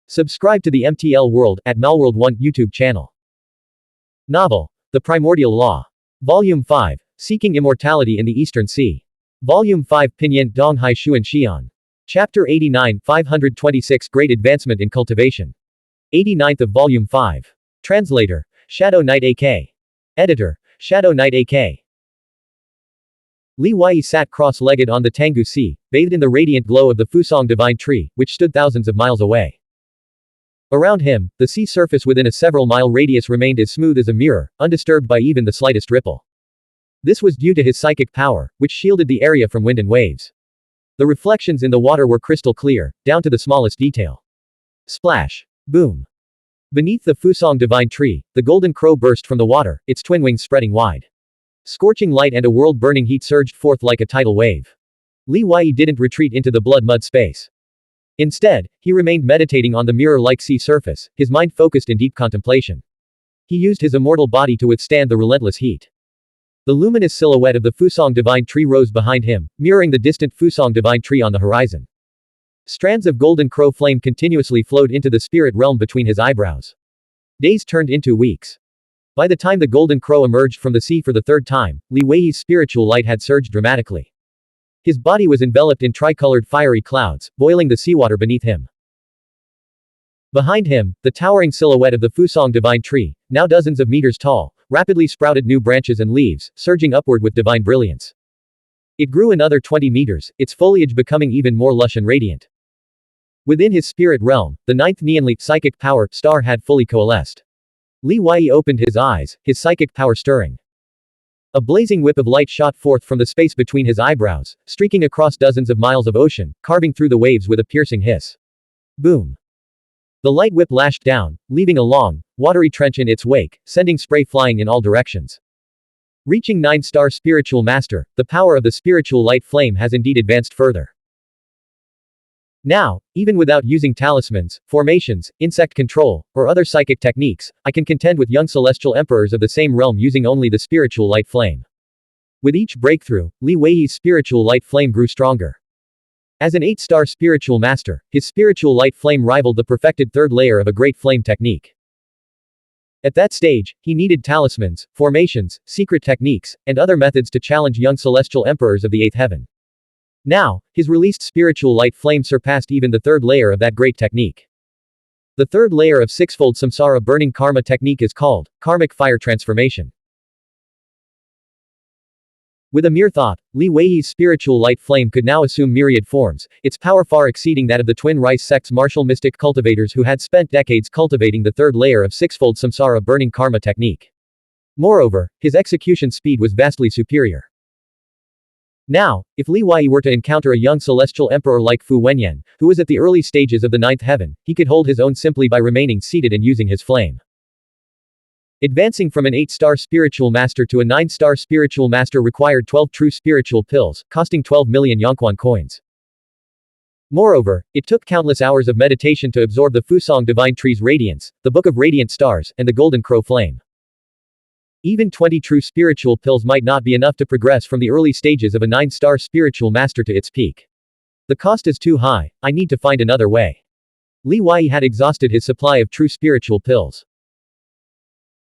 Subscribe to the MTL World at Malworld 1 YouTube channel. Novel, The Primordial Law. Volume 5, Seeking Immortality in the Eastern Sea. Volume 5 Pinyin Donghai Xuan Xian. Chapter 89 526 Great Advancement in Cultivation. 89th of Volume 5. Translator, Shadow Knight AK. Editor, Shadow Knight AK. Li Wei sat cross-legged on the Tanggu Sea, bathed in the radiant glow of the Fusong Divine Tree, which stood thousands of miles away. Around him, the sea surface within a several-mile radius remained as smooth as a mirror, undisturbed by even the slightest ripple. This was due to his psychic power, which shielded the area from wind and waves. The reflections in the water were crystal clear, down to the smallest detail. Splash. Boom. Beneath the Fusong Divine Tree, the golden crow burst from the water, its twin wings spreading wide. Scorching light and a world-burning heat surged forth like a tidal wave. Li Wei didn't retreat into the blood-mud space. Instead, he remained meditating on the mirror-like sea surface, his mind focused in deep contemplation. He used his immortal body to withstand the relentless heat. The luminous silhouette of the Fusong Divine Tree rose behind him, mirroring the distant Fusong Divine Tree on the horizon. Strands of golden crow flame continuously flowed into the spirit realm between his eyebrows. Days turned into weeks. By the time the golden crow emerged from the sea for the third time, Li Wei's spiritual light had surged dramatically. His body was enveloped in tricolored fiery clouds, boiling the seawater beneath him. Behind him, the towering silhouette of the Fusong Divine Tree, now dozens of meters tall, rapidly sprouted new branches and leaves, surging upward with divine brilliance. It grew another 20 meters, its foliage becoming even more lush and radiant. Within his spirit realm, the ninth Nianli psychic power star had fully coalesced. Li Wei opened his eyes, his psychic power stirring. A blazing whip of light shot forth from the space between his eyebrows, streaking across dozens of miles of ocean, carving through the waves with a piercing hiss. Boom. The light whip lashed down, leaving a long, watery trench in its wake, sending spray flying in all directions. Reaching 9-star spiritual master, the power of the spiritual light flame has indeed advanced further. Now, even without using talismans, formations, insect control, or other psychic techniques, I can contend with young celestial emperors of the same realm using only the spiritual light flame. With each breakthrough, Li Wei's spiritual light flame grew stronger. As an 8-star spiritual master, his spiritual light flame rivaled the perfected third layer of a great flame technique. At that stage, he needed talismans, formations, secret techniques, and other methods to challenge young celestial emperors of the 8th heaven. Now, his released spiritual light flame surpassed even the third layer of that great technique. The third layer of sixfold samsara burning karma technique is called karmic fire transformation. With a mere thought, Li Wei's spiritual light flame could now assume myriad forms, its power far exceeding that of the twin rice sect's martial mystic cultivators who had spent decades cultivating the third layer of sixfold samsara burning karma technique. Moreover, his execution speed was vastly superior. Now, if Li Wei were to encounter a young celestial emperor like Fu Wenyan, who was at the early stages of the 9th heaven, he could hold his own simply by remaining seated and using his flame. Advancing from an 8-star spiritual master to a 9-star spiritual master required 12 true spiritual pills, costing 12 million Yuanquan coins. Moreover, it took countless hours of meditation to absorb the Fusong Divine Tree's radiance, the Book of Radiant Stars, and the Golden Crow Flame. Even 20 true spiritual pills might not be enough to progress from the early stages of a 9-star spiritual master to its peak. The cost is too high, I need to find another way. Li Wei had exhausted his supply of true spiritual pills.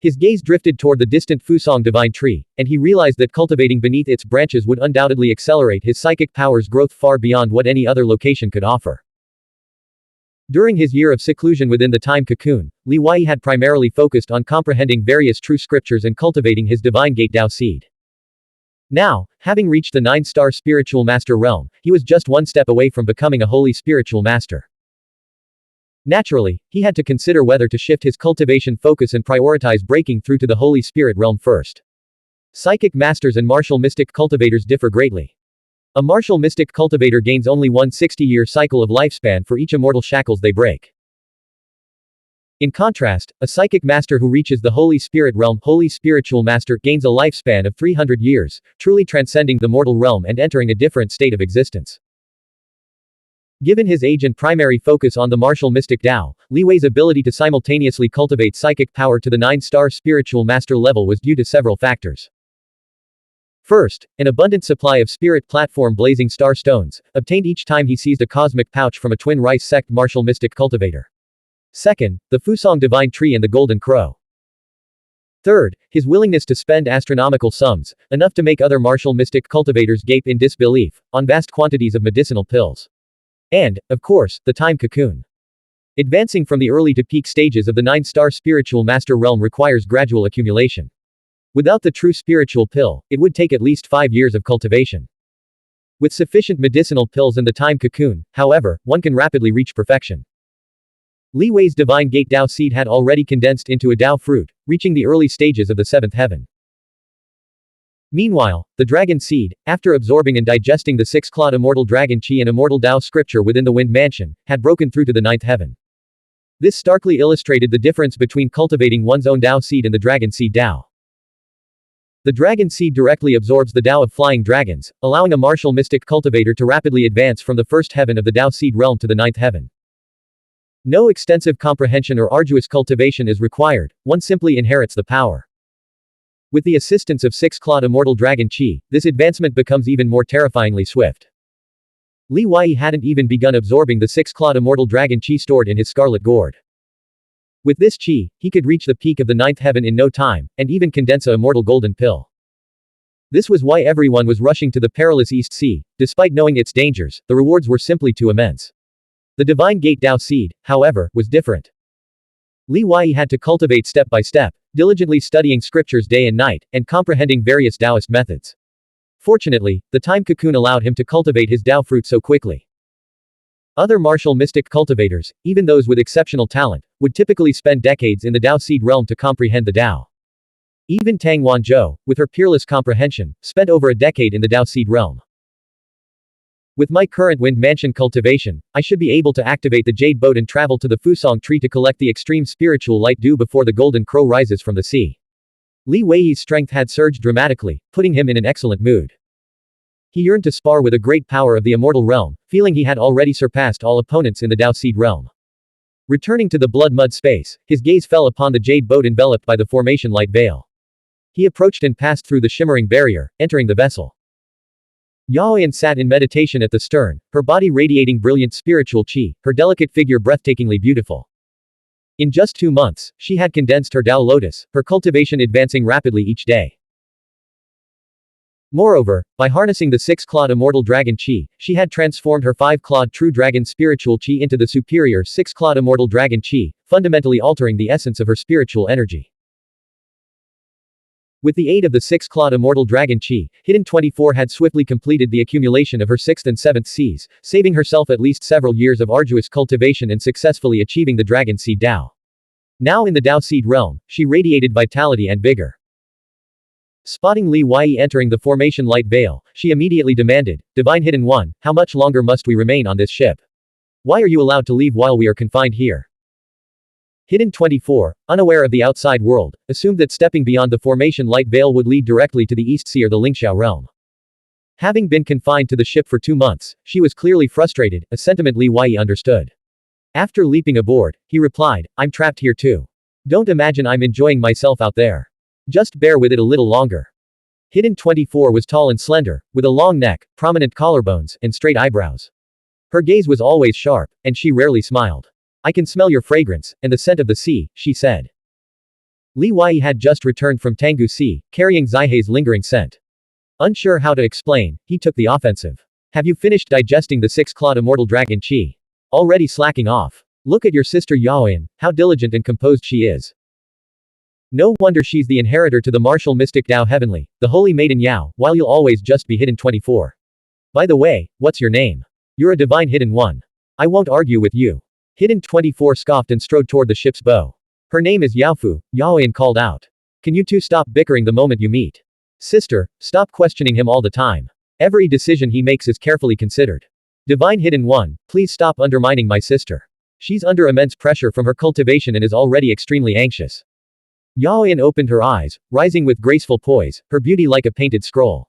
His gaze drifted toward the distant Fusong Divine Tree, and he realized that cultivating beneath its branches would undoubtedly accelerate his psychic power's growth far beyond what any other location could offer. During his year of seclusion within the time cocoon, Li Wei had primarily focused on comprehending various true scriptures and cultivating his divine gate Dao seed. Now, having reached the 9-star spiritual master realm, he was just one step away from becoming a holy spiritual master. Naturally, he had to consider whether to shift his cultivation focus and prioritize breaking through to the holy spirit realm first. Psychic masters and martial mystic cultivators differ greatly. A martial mystic cultivator gains only one 60-year cycle of lifespan for each immortal shackles they break. In contrast, a psychic master who reaches the Holy Spirit realm, Holy Spiritual Master, gains a lifespan of 300 years, truly transcending the mortal realm and entering a different state of existence. Given his age and primary focus on the martial mystic Dao, Li Wei's ability to simultaneously cultivate psychic power to the 9-star spiritual master level was due to several factors. First, an abundant supply of spirit platform blazing star stones, obtained each time he seized a cosmic pouch from a twin rice sect martial mystic cultivator. Second, the Fusong Divine Tree and the Golden Crow. Third, his willingness to spend astronomical sums, enough to make other martial mystic cultivators gape in disbelief, on vast quantities of medicinal pills. And, of course, the time cocoon. Advancing from the early to peak stages of the 9-star spiritual master realm requires gradual accumulation. Without the true spiritual pill, it would take at least 5 years of cultivation. With sufficient medicinal pills and the time cocoon, however, one can rapidly reach perfection. Li Wei's divine gate Dao seed had already condensed into a Dao fruit, reaching the early stages of the 7th heaven. Meanwhile, the dragon seed, after absorbing and digesting the 6-clawed immortal dragon chi and immortal Dao scripture within the wind mansion, had broken through to the 9th heaven. This starkly illustrated the difference between cultivating one's own Dao seed and the dragon seed Dao. The dragon seed directly absorbs the Dao of flying dragons, allowing a martial mystic cultivator to rapidly advance from the 1st heaven of the Dao seed realm to the 9th heaven. No extensive comprehension or arduous cultivation is required, one simply inherits the power. With the assistance of 6-clawed immortal dragon chi, this advancement becomes even more terrifyingly swift. Li Wei hadn't even begun absorbing the 6-clawed immortal dragon chi stored in his scarlet gourd. With this chi, he could reach the peak of the 9th heaven in no time, and even condense a immortal golden pill. This was why everyone was rushing to the perilous East Sea, despite knowing its dangers, the rewards were simply too immense. The divine gate Dao seed, however, was different. Li Wei had to cultivate step by step, diligently studying scriptures day and night, and comprehending various Taoist methods. Fortunately, the time cocoon allowed him to cultivate his Dao fruit so quickly. Other martial mystic cultivators, even those with exceptional talent, would typically spend decades in the Dao seed realm to comprehend the Dao. Even Tang Wanzhou, with her peerless comprehension, spent over a decade in the Dao seed realm. With my current wind mansion cultivation, I should be able to activate the jade boat and travel to the Fusong tree to collect the extreme spiritual light dew before the golden crow rises from the sea. Li Wei's strength had surged dramatically, putting him in an excellent mood. He yearned to spar with a great power of the immortal realm, feeling he had already surpassed all opponents in the Dao seed realm. Returning to the blood mud space, his gaze fell upon the jade boat enveloped by the formation light veil. He approached and passed through the shimmering barrier, entering the vessel. Yaoyan sat in meditation at the stern, her body radiating brilliant spiritual chi, her delicate figure breathtakingly beautiful. In just 2 months, she had condensed her Dao lotus, her cultivation advancing rapidly each day. Moreover, by harnessing the 6-clawed immortal dragon chi, she had transformed her 5-clawed true dragon spiritual chi into the superior 6-clawed immortal dragon chi, fundamentally altering the essence of her spiritual energy. With the aid of the 6-clawed immortal dragon chi, Hidden 24 had swiftly completed the accumulation of her 6th and 7th Cs, saving herself at least several years of arduous cultivation and successfully achieving the dragon seed Dao. Now in the Dao seed realm, she radiated vitality and vigor. Spotting Li Wei entering the formation light veil, she immediately demanded, "Divine Hidden One, how much longer must we remain on this ship? Why are you allowed to leave while we are confined here?" Hidden 24, unaware of the outside world, assumed that stepping beyond the formation light veil would lead directly to the East Sea or the Lingxiao realm. Having been confined to the ship for 2 months, she was clearly frustrated, a sentiment Li Wei understood. After leaping aboard, he replied, "I'm trapped here too. Don't imagine I'm enjoying myself out there. Just bear with it a little longer." Hidden 24 was tall and slender, with a long neck, prominent collarbones, and straight eyebrows. Her gaze was always sharp, and she rarely smiled. "I can smell your fragrance, and the scent of the sea," she said. Li Wei had just returned from Tanggu Sea, carrying Zihei's lingering scent. Unsure how to explain, he took the offensive. "Have you finished digesting the 6-clawed immortal dragon chi? Already slacking off? Look at your sister Yaoyan, how diligent and composed she is. No wonder she's the inheritor to the martial mystic Dao Heavenly, the holy maiden Yao, while you'll always just be Hidden 24. By the way, what's your name? You're a divine Hidden One. I won't argue with you." Hidden 24 scoffed and strode toward the ship's bow. "Her name is Yaofu," Yaoyan called out. "Can you two stop bickering the moment you meet? Sister, stop questioning him all the time. Every decision he makes is carefully considered. Divine Hidden One, please stop undermining my sister. She's under immense pressure from her cultivation and is already extremely anxious." Yaoyan opened her eyes, rising with graceful poise, her beauty like a painted scroll.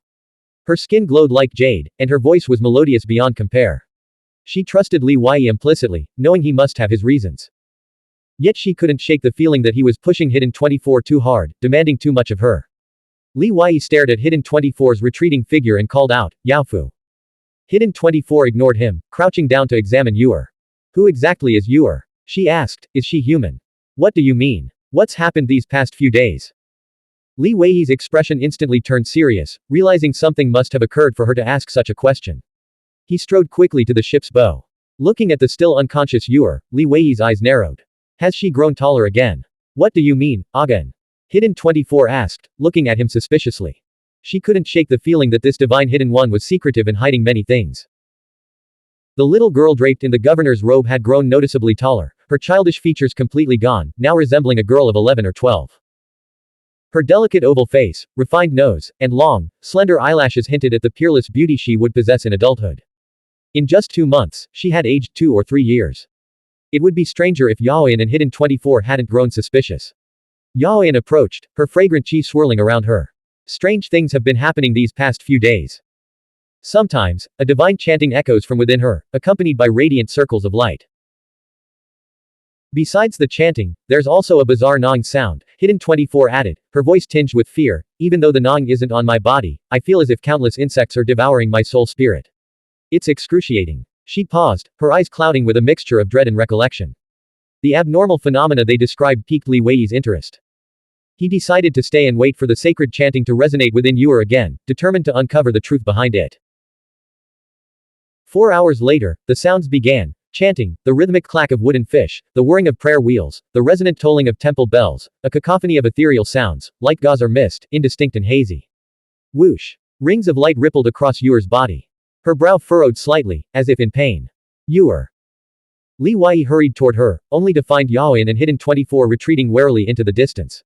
Her skin glowed like jade, and her voice was melodious beyond compare. She trusted Li Wei implicitly, knowing he must have his reasons. Yet she couldn't shake the feeling that he was pushing Hidden 24 too hard, demanding too much of her. Li Wei stared at Hidden 24's retreating figure and called out, "Yaofu." Hidden 24 ignored him, crouching down to examine Yuer. "Who exactly is Yuer?" She asked, is she human? What do you mean? What's happened these past few days? Li Weiyi's expression instantly turned serious, realizing something must have occurred for her to ask such a question. He strode quickly to the ship's bow. Looking at the still unconscious Yuer, Li Weiyi's eyes narrowed. Has she grown taller again? What do you mean, Agan? Hidden 24 asked, looking at him suspiciously. She couldn't shake the feeling that this divine hidden one was secretive and hiding many things. The little girl draped in the governor's robe had grown noticeably taller, her childish features completely gone, now resembling a girl of 11 or 12. Her delicate oval face, refined nose, and long, slender eyelashes hinted at the peerless beauty she would possess in adulthood. In just 2 months, she had aged 2 or 3 years. It would be stranger if Yaoyan and Hidden 24 hadn't grown suspicious. Yaoyan approached, her fragrant chi swirling around her. Strange things have been happening these past few days. Sometimes, a divine chanting echoes from within her, accompanied by radiant circles of light. Besides the chanting, there's also a bizarre gnawing sound, Hidden 24 added, her voice tinged with fear. Even though the gnawing isn't on my body, I feel as if countless insects are devouring my soul spirit. It's excruciating. She paused, her eyes clouding with a mixture of dread and recollection. The abnormal phenomena they described piqued Li Weiyi's interest. He decided to stay and wait for the sacred chanting to resonate within Yuer again, determined to uncover the truth behind it. 4 hours later, the sounds began. Chanting, the rhythmic clack of wooden fish, the whirring of prayer wheels, the resonant tolling of temple bells, a cacophony of ethereal sounds, like gauze or mist, indistinct and hazy. Whoosh! Rings of light rippled across Yuer's body. Her brow furrowed slightly, as if in pain. Yuer! Li Weiyi hurried toward her, only to find Yaoyan and Hidden 24 retreating warily into the distance.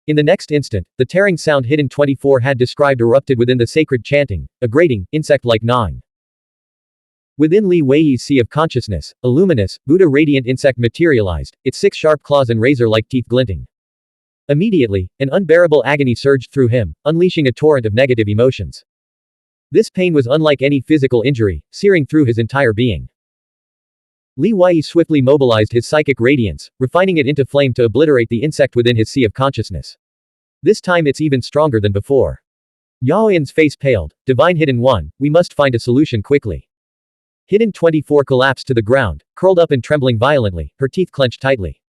In the next instant, the tearing sound Hidden 24 had described erupted within the sacred chanting, a grating, insect-like gnawing. Within Li Weiyi's sea of consciousness, a luminous, Buddha-radiant insect materialized, its 6 sharp claws and razor-like teeth glinting. Immediately, an unbearable agony surged through him, unleashing a torrent of negative emotions. This pain was unlike any physical injury, searing through his entire being. Li Weiyi swiftly mobilized his psychic radiance, refining it into flame to obliterate the insect within his sea of consciousness. This time it's even stronger than before. Yaoyan's face paled. Divine Hidden One, we must find a solution quickly. Hidden 24 collapsed to the ground, curled up and trembling violently, her teeth clenched tightly.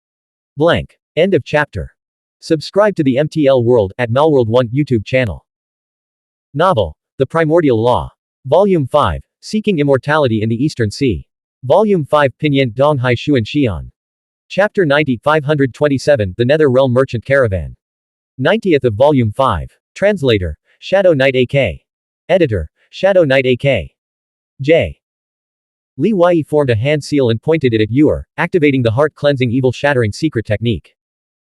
Blank. End of chapter. Subscribe to the MTL World at Malworld 1 YouTube channel. Novel. The Primordial Law. Volume 5. Seeking Immortality in the Eastern Sea. Volume 5 Pinyin Donghai Xuan Xian. Chapter 90 527 The Nether Realm Merchant Caravan. 90th of Volume 5. Translator. Shadow Knight AK. Editor. Shadow Knight AK. J. Li Weiyi formed a hand seal and pointed it at Yuer, activating the heart-cleansing evil-shattering secret technique.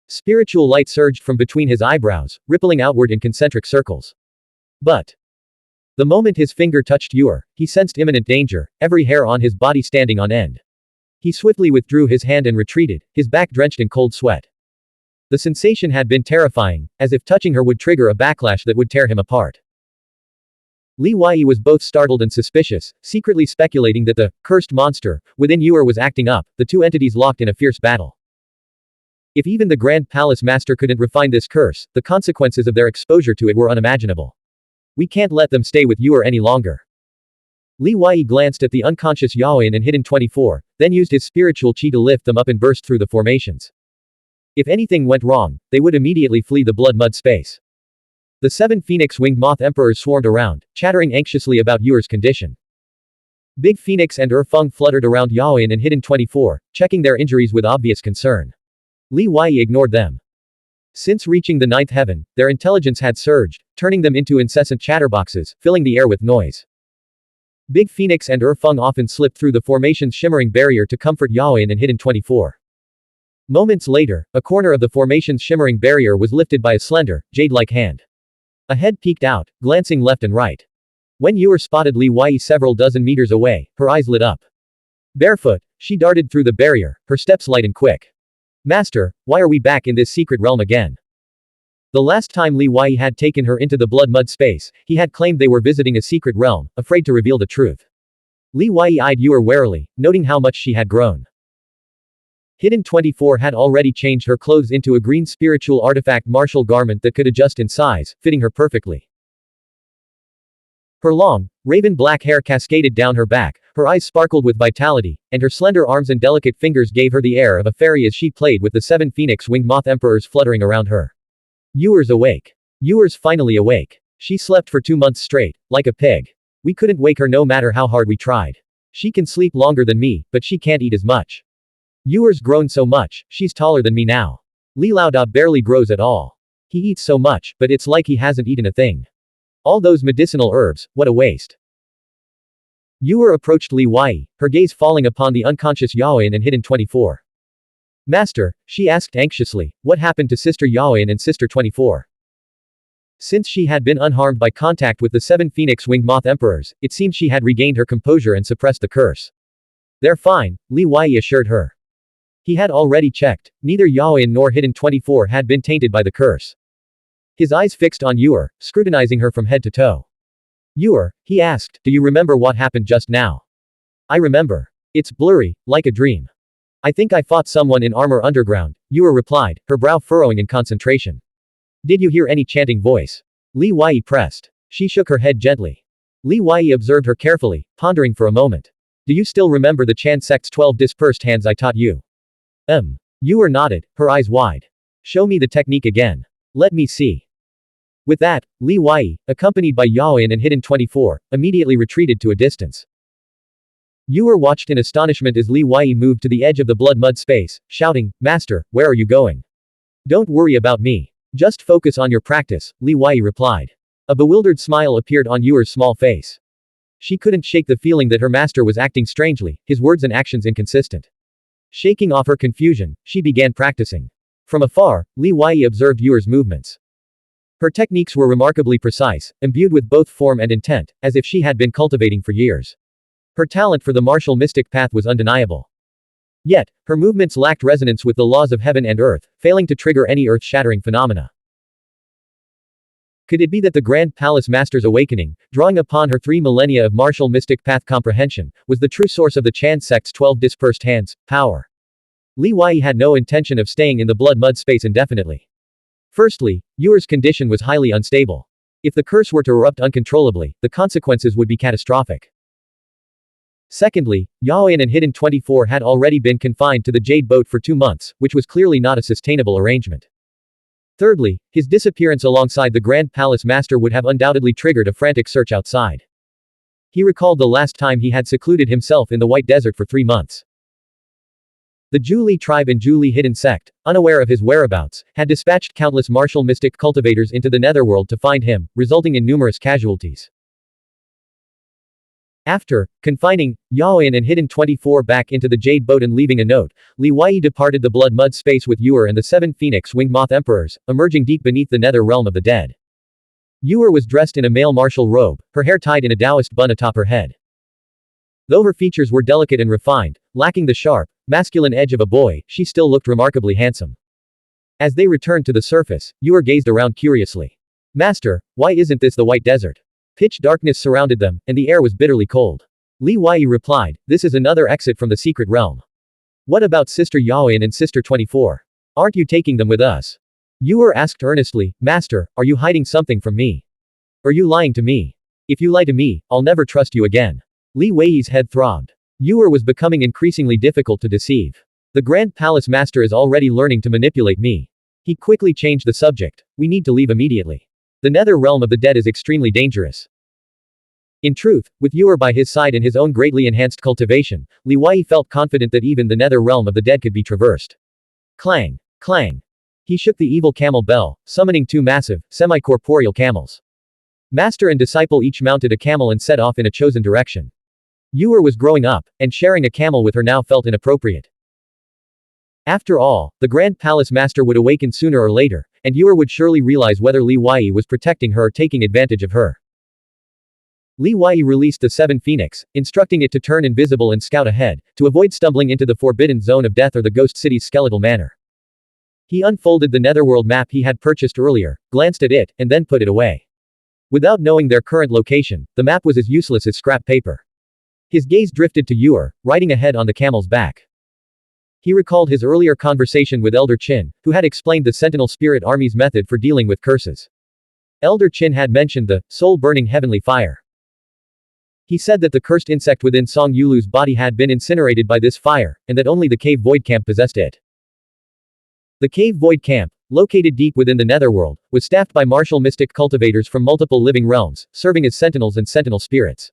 Spiritual light surged from between his eyebrows, rippling outward in concentric circles. But the moment his finger touched Yuer, he sensed imminent danger, every hair on his body standing on end. He swiftly withdrew his hand and retreated, his back drenched in cold sweat. The sensation had been terrifying, as if touching her would trigger a backlash that would tear him apart. Li Weiyi was both startled and suspicious, secretly speculating that the cursed monster within Yuer was acting up, the two entities locked in a fierce battle. If even the Grand Palace Master couldn't refine this curse, the consequences of their exposure to it were unimaginable. We can't let them stay with Yuer any longer. Li Weiyi glanced at the unconscious Yaoyan and Hidden 24, then used his spiritual chi to lift them up and burst through the formations. If anything went wrong, they would immediately flee the blood-mud space. The 7 phoenix-winged moth emperors swarmed around, chattering anxiously about Yuer's condition. Big Phoenix and Feng fluttered around Yaoyan and Hidden 24, checking their injuries with obvious concern. Li Weiyi ignored them. Since reaching the 9th heaven, their intelligence had surged, turning them into incessant chatterboxes, filling the air with noise. Big Phoenix and Feng often slipped through the formation's shimmering barrier to comfort Yaoyan and Hidden 24. Moments later, a corner of the formation's shimmering barrier was lifted by a slender, jade-like hand. A head peeked out, glancing left and right. When Yuer spotted Li Weiyi several dozen meters away, her eyes lit up. Barefoot, she darted through the barrier, her steps light and quick. Master, why are we back in this secret realm again? The last time Li Weiyi had taken her into the blood-mud space, he had claimed they were visiting a secret realm, afraid to reveal the truth. Li Weiyi eyed Yuer warily, noting how much she had grown. Hidden 24 had already changed her clothes into a green spiritual artifact martial garment that could adjust in size, fitting her perfectly. Her long, Raven black hair cascaded down her back, her eyes sparkled with vitality, and her slender arms and delicate fingers gave her the air of a fairy as she played with the 7 phoenix-winged moth emperors fluttering around her. Yuer's awake. Yuer's finally awake. She slept for 2 months straight, like a pig. We couldn't wake her no matter how hard we tried. She can sleep longer than me, but she can't eat as much. Yuer's grown so much, she's taller than me now. Li Laoda barely grows at all. He eats so much, but it's like he hasn't eaten a thing. All those medicinal herbs, what a waste. Yuer approached Li Wei, her gaze falling upon the unconscious Yaoyan and hidden 24. Master, she asked anxiously, what happened to Sister Yaoyan and Sister 24? Since she had been unharmed by contact with the 7 phoenix-winged moth emperors, it seemed she had regained her composure and suppressed the curse. They're fine, Li Wei assured her. He had already checked, neither Yaoyan nor Hidden 24 had been tainted by the curse. His eyes fixed on Yuer, scrutinizing her from head to toe. Yuer, he asked, do you remember what happened just now? I remember. It's blurry, like a dream. I think I fought someone in armor underground, Yuer replied, her brow furrowing in concentration. Did you hear any chanting voice? Li Wei pressed. She shook her head gently. Li Wei observed her carefully, pondering for a moment. Do you still remember the Chan sect's 12 dispersed hands I taught you? Yuer nodded, her eyes wide. Show me the technique again. Let me see. With that, Li Wei, accompanied by Yaoyan and Hidden 24, immediately retreated to a distance. Yuer watched in astonishment as Li Wei moved to the edge of the blood mud space, shouting, Master, where are you going? Don't worry about me. Just focus on your practice, Li Wei replied. A bewildered smile appeared on Yuer's small face. She couldn't shake the feeling that her master was acting strangely, his words and actions inconsistent. Shaking off her confusion, she began practicing. From afar, Li Wei observed Yuer's movements. Her techniques were remarkably precise, imbued with both form and intent, as if she had been cultivating for years. Her talent for the martial mystic path was undeniable. Yet, her movements lacked resonance with the laws of heaven and earth, failing to trigger any earth-shattering phenomena. Could it be that the Grand Palace Master's awakening, drawing upon her 3 millennia of martial mystic path comprehension, was the true source of the Chan sect's 12 dispersed hands, power? Li Wei had no intention of staying in the blood mud space indefinitely. Firstly, Yuer's condition was highly unstable. If the curse were to erupt uncontrollably, the consequences would be catastrophic. Secondly, Yaoyan and Hidden 24 had already been confined to the Jade Boat for 2 months, which was clearly not a sustainable arrangement. Thirdly, his disappearance alongside the Grand Palace Master would have undoubtedly triggered a frantic search outside. He recalled the last time he had secluded himself in the White Desert for 3 months. The Zhu tribe and Zhu hidden sect, unaware of his whereabouts, had dispatched countless martial mystic cultivators into the Netherworld to find him, resulting in numerous casualties. After confining Yaoyan and Hidden 24 back into the Jade Boat and leaving a note, Li Wei departed the blood mud space with Yuer and the 7 phoenix-winged moth emperors, emerging deep beneath the nether realm of the dead. Yuer was dressed in a male martial robe, her hair tied in a Taoist bun atop her head. Though her features were delicate and refined, lacking the sharp, masculine edge of a boy, she still looked remarkably handsome. As they returned to the surface, Yuer gazed around curiously. Master, why isn't this the White Desert? Pitch darkness surrounded them, and the air was bitterly cold. Li Wei replied, this is another exit from the secret realm. What about Sister Yaoyan and Sister 24? Aren't you taking them with us? Yuer asked earnestly, Master, are you hiding something from me? Are you lying to me? If you lie to me, I'll never trust you again. Li Wei's head throbbed. Yuer was becoming increasingly difficult to deceive. The Grand Palace Master is already learning to manipulate me. He quickly changed the subject. We need to leave immediately. The nether realm of the dead is extremely dangerous. In truth, with Yuer by his side and his own greatly enhanced cultivation, Li Wei felt confident that even the nether realm of the dead could be traversed. Clang! Clang! He shook the evil camel bell, summoning 2 massive, semi-corporeal camels. Master and disciple each mounted a camel and set off in a chosen direction. Yuer was growing up, and sharing a camel with her now felt inappropriate. After all, the Grand Palace Master would awaken sooner or later, and Yuer would surely realize whether Li Wei was protecting her or taking advantage of her. Li Wei released the 7 Phoenix, instructing it to turn invisible and scout ahead, to avoid stumbling into the forbidden zone of death or the ghost city's skeletal manor. He unfolded the netherworld map he had purchased earlier, glanced at it, and then put it away. Without knowing their current location, the map was as useless as scrap paper. His gaze drifted to Yuer, riding ahead on the camel's back. He recalled his earlier conversation with Elder Qin, who had explained the Sentinel Spirit Army's method for dealing with curses. Elder Qin had mentioned the soul-burning heavenly fire. He said that the cursed insect within Song Yulu's body had been incinerated by this fire, and that only the cave void camp possessed it. The cave void camp, located deep within the Netherworld, was staffed by martial mystic cultivators from multiple living realms, serving as sentinels and sentinel spirits.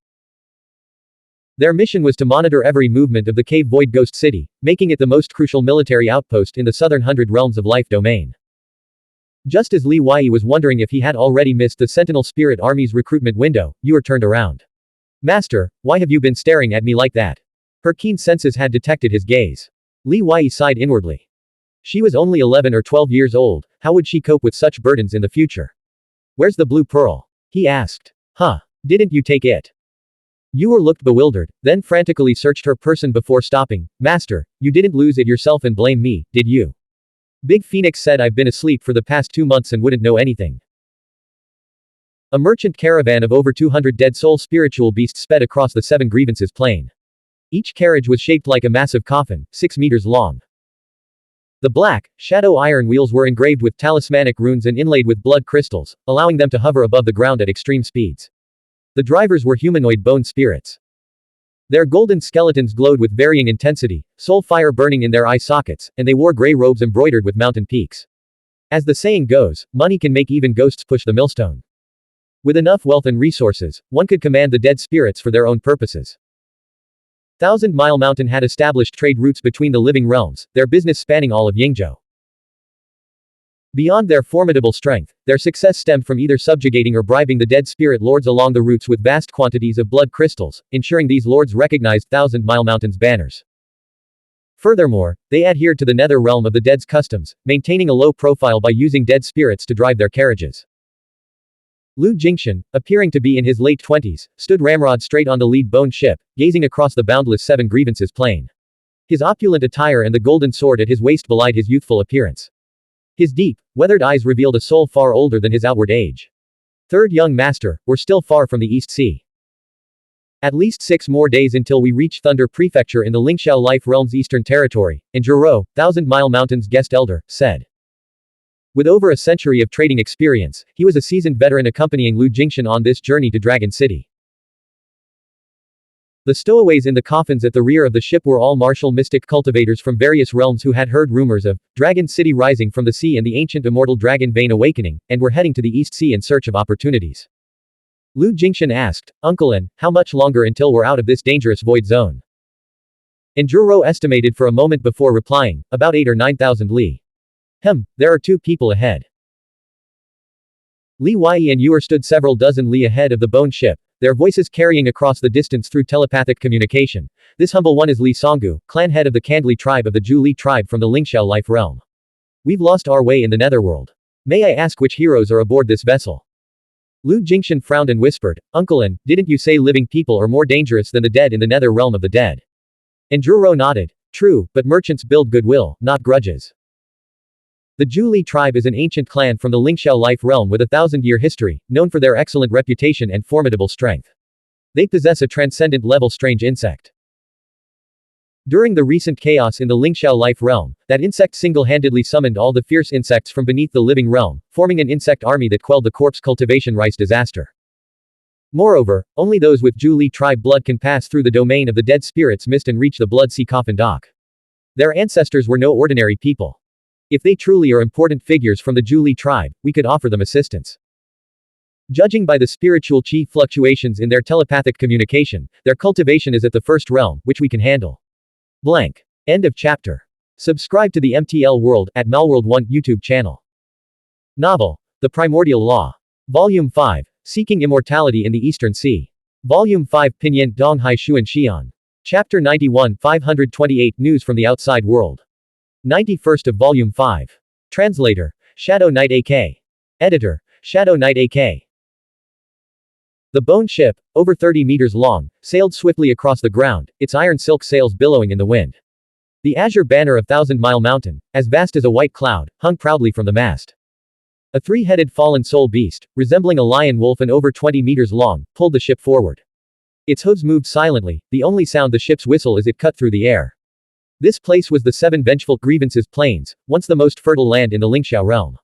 Their mission was to monitor every movement of the cave void ghost city, making it the most crucial military outpost in the southern 100 realms of life domain. Just as Li Wei was wondering if he had already missed the sentinel spirit army's recruitment window, Yuer turned around. Master, why have you been staring at me like that? Her keen senses had detected his gaze. Li Wei sighed inwardly. She was only 11 or 12 years old, how would she cope with such burdens in the future? Where's the blue pearl? He asked. Huh? Didn't you take it? Yuer looked bewildered, then frantically searched her person before stopping. Master, you didn't lose it yourself and blame me, did you? Big Phoenix said I've been asleep for the past 2 months and wouldn't know anything. A merchant caravan of over 200 dead soul spiritual beasts sped across the Seven Grievances plain. Each carriage was shaped like a massive coffin, 6 meters long. The black, shadow iron wheels were engraved with talismanic runes and inlaid with blood crystals, allowing them to hover above the ground at extreme speeds. The drivers were humanoid bone spirits. Their golden skeletons glowed with varying intensity, soul fire burning in their eye sockets, and they wore gray robes embroidered with mountain peaks. As the saying goes, money can make even ghosts push the millstone. With enough wealth and resources, one could command the dead spirits for their own purposes. Thousand Mile Mountain had established trade routes between the living realms, their business spanning all of Yingzhou. Beyond their formidable strength, their success stemmed from either subjugating or bribing the dead spirit lords along the routes with vast quantities of blood crystals, ensuring these lords recognized Thousand Mile Mountain's banners. Furthermore, they adhered to the nether realm of the dead's customs, maintaining a low profile by using dead spirits to drive their carriages. Lu Jingshan, appearing to be in his late 20s, stood ramrod straight on the lead bone ship, gazing across the boundless Seven Grievances plain. His opulent attire and the golden sword at his waist belied his youthful appearance. His deep, weathered eyes revealed a soul far older than his outward age. Third young master, we're still far from the East Sea. At least 6 more days until we reach Thunder Prefecture in the Lingxiao Life Realm's eastern territory, and Zhuro, Thousand Mile Mountain's guest elder, said. With over a century of trading experience, he was a seasoned veteran accompanying Lu Jingshan on this journey to Dragon City. The stowaways in the coffins at the rear of the ship were all martial mystic cultivators from various realms who had heard rumors of Dragon City rising from the sea and the ancient immortal dragon vein awakening, and were heading to the East Sea in search of opportunities. Lu Jingshan asked, Uncle N, how much longer until we're out of this dangerous void zone? And Zhuro estimated for a moment before replying, about 8 or 9,000 li. There are 2 people ahead. Li Wei and Yuer stood several dozen li ahead of the bone ship, their voices carrying across the distance through telepathic communication. This humble one is Li Songgu, clan head of the Kandli tribe of the Zhu Li tribe from the Lingxiao Life Realm. We've lost our way in the Netherworld. May I ask which heroes are aboard this vessel? Lu Jingshan frowned and whispered, Uncle N, didn't you say living people are more dangerous than the dead in the nether realm of the dead? And Zhuro nodded. True, but merchants build goodwill, not grudges. The Zhu Li tribe is an ancient clan from the Lingxiao Life Realm with a 1,000-year history, known for their excellent reputation and formidable strength. They possess a transcendent-level strange insect. During the recent chaos in the Lingxiao Life Realm, that insect single-handedly summoned all the fierce insects from beneath the living realm, forming an insect army that quelled the corpse cultivation rice disaster. Moreover, only those with Zhu Li tribe blood can pass through the domain of the dead spirit's mist and reach the Blood Sea Coffin Dock. Their ancestors were no ordinary people. If they truly are important figures from the Zhu Li tribe, we could offer them assistance. Judging by the spiritual chi fluctuations in their telepathic communication, their cultivation is at the first realm, which we can handle. Blank. End of chapter. Subscribe to the MTL World at Malworld 1 YouTube channel. Novel. The Primordial Law. Volume 5. Seeking Immortality in the Eastern Sea. Volume 5 Pinyin Donghai Xuan Xian. Chapter 91 528 News from the Outside World. 91st of Volume 5. Translator. Shadow Knight AK. Editor. Shadow Knight AK. The bone ship, over 30 meters long, sailed swiftly across the ground, its iron silk sails billowing in the wind. The azure banner of Thousand Mile Mountain, as vast as a white cloud, hung proudly from the mast. A 3-headed fallen soul beast, resembling a lion wolf and over 20 meters long, pulled the ship forward. Its hooves moved silently, the only sound the ship's whistle as it cut through the air. This place was the Seven Vengeful Grievances Plains, once the most fertile land in the Lingxiao realm.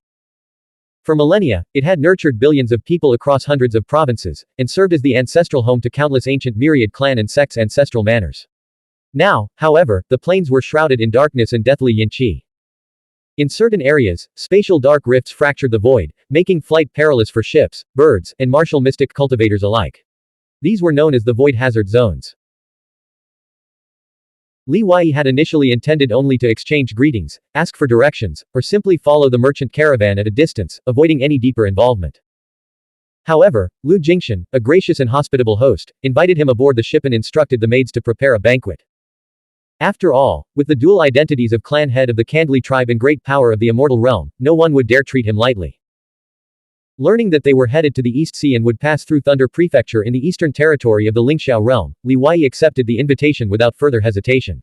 For millennia, it had nurtured billions of people across hundreds of provinces, and served as the ancestral home to countless ancient myriad clan and sects' ancestral manners. Now, however, the plains were shrouded in darkness and deathly yin-chi. In certain areas, spatial dark rifts fractured the void, making flight perilous for ships, birds, and martial mystic cultivators alike. These were known as the void hazard zones. Li Wei had initially intended only to exchange greetings, ask for directions, or simply follow the merchant caravan at a distance, avoiding any deeper involvement. However, Lu Jingshan, a gracious and hospitable host, invited him aboard the ship and instructed the maids to prepare a banquet. After all, with the dual identities of clan head of the Kandli tribe and great power of the immortal realm, no one would dare treat him lightly. Learning that they were headed to the East Sea and would pass through Thunder Prefecture in the eastern territory of the Lingxiao realm, Li Wei accepted the invitation without further hesitation.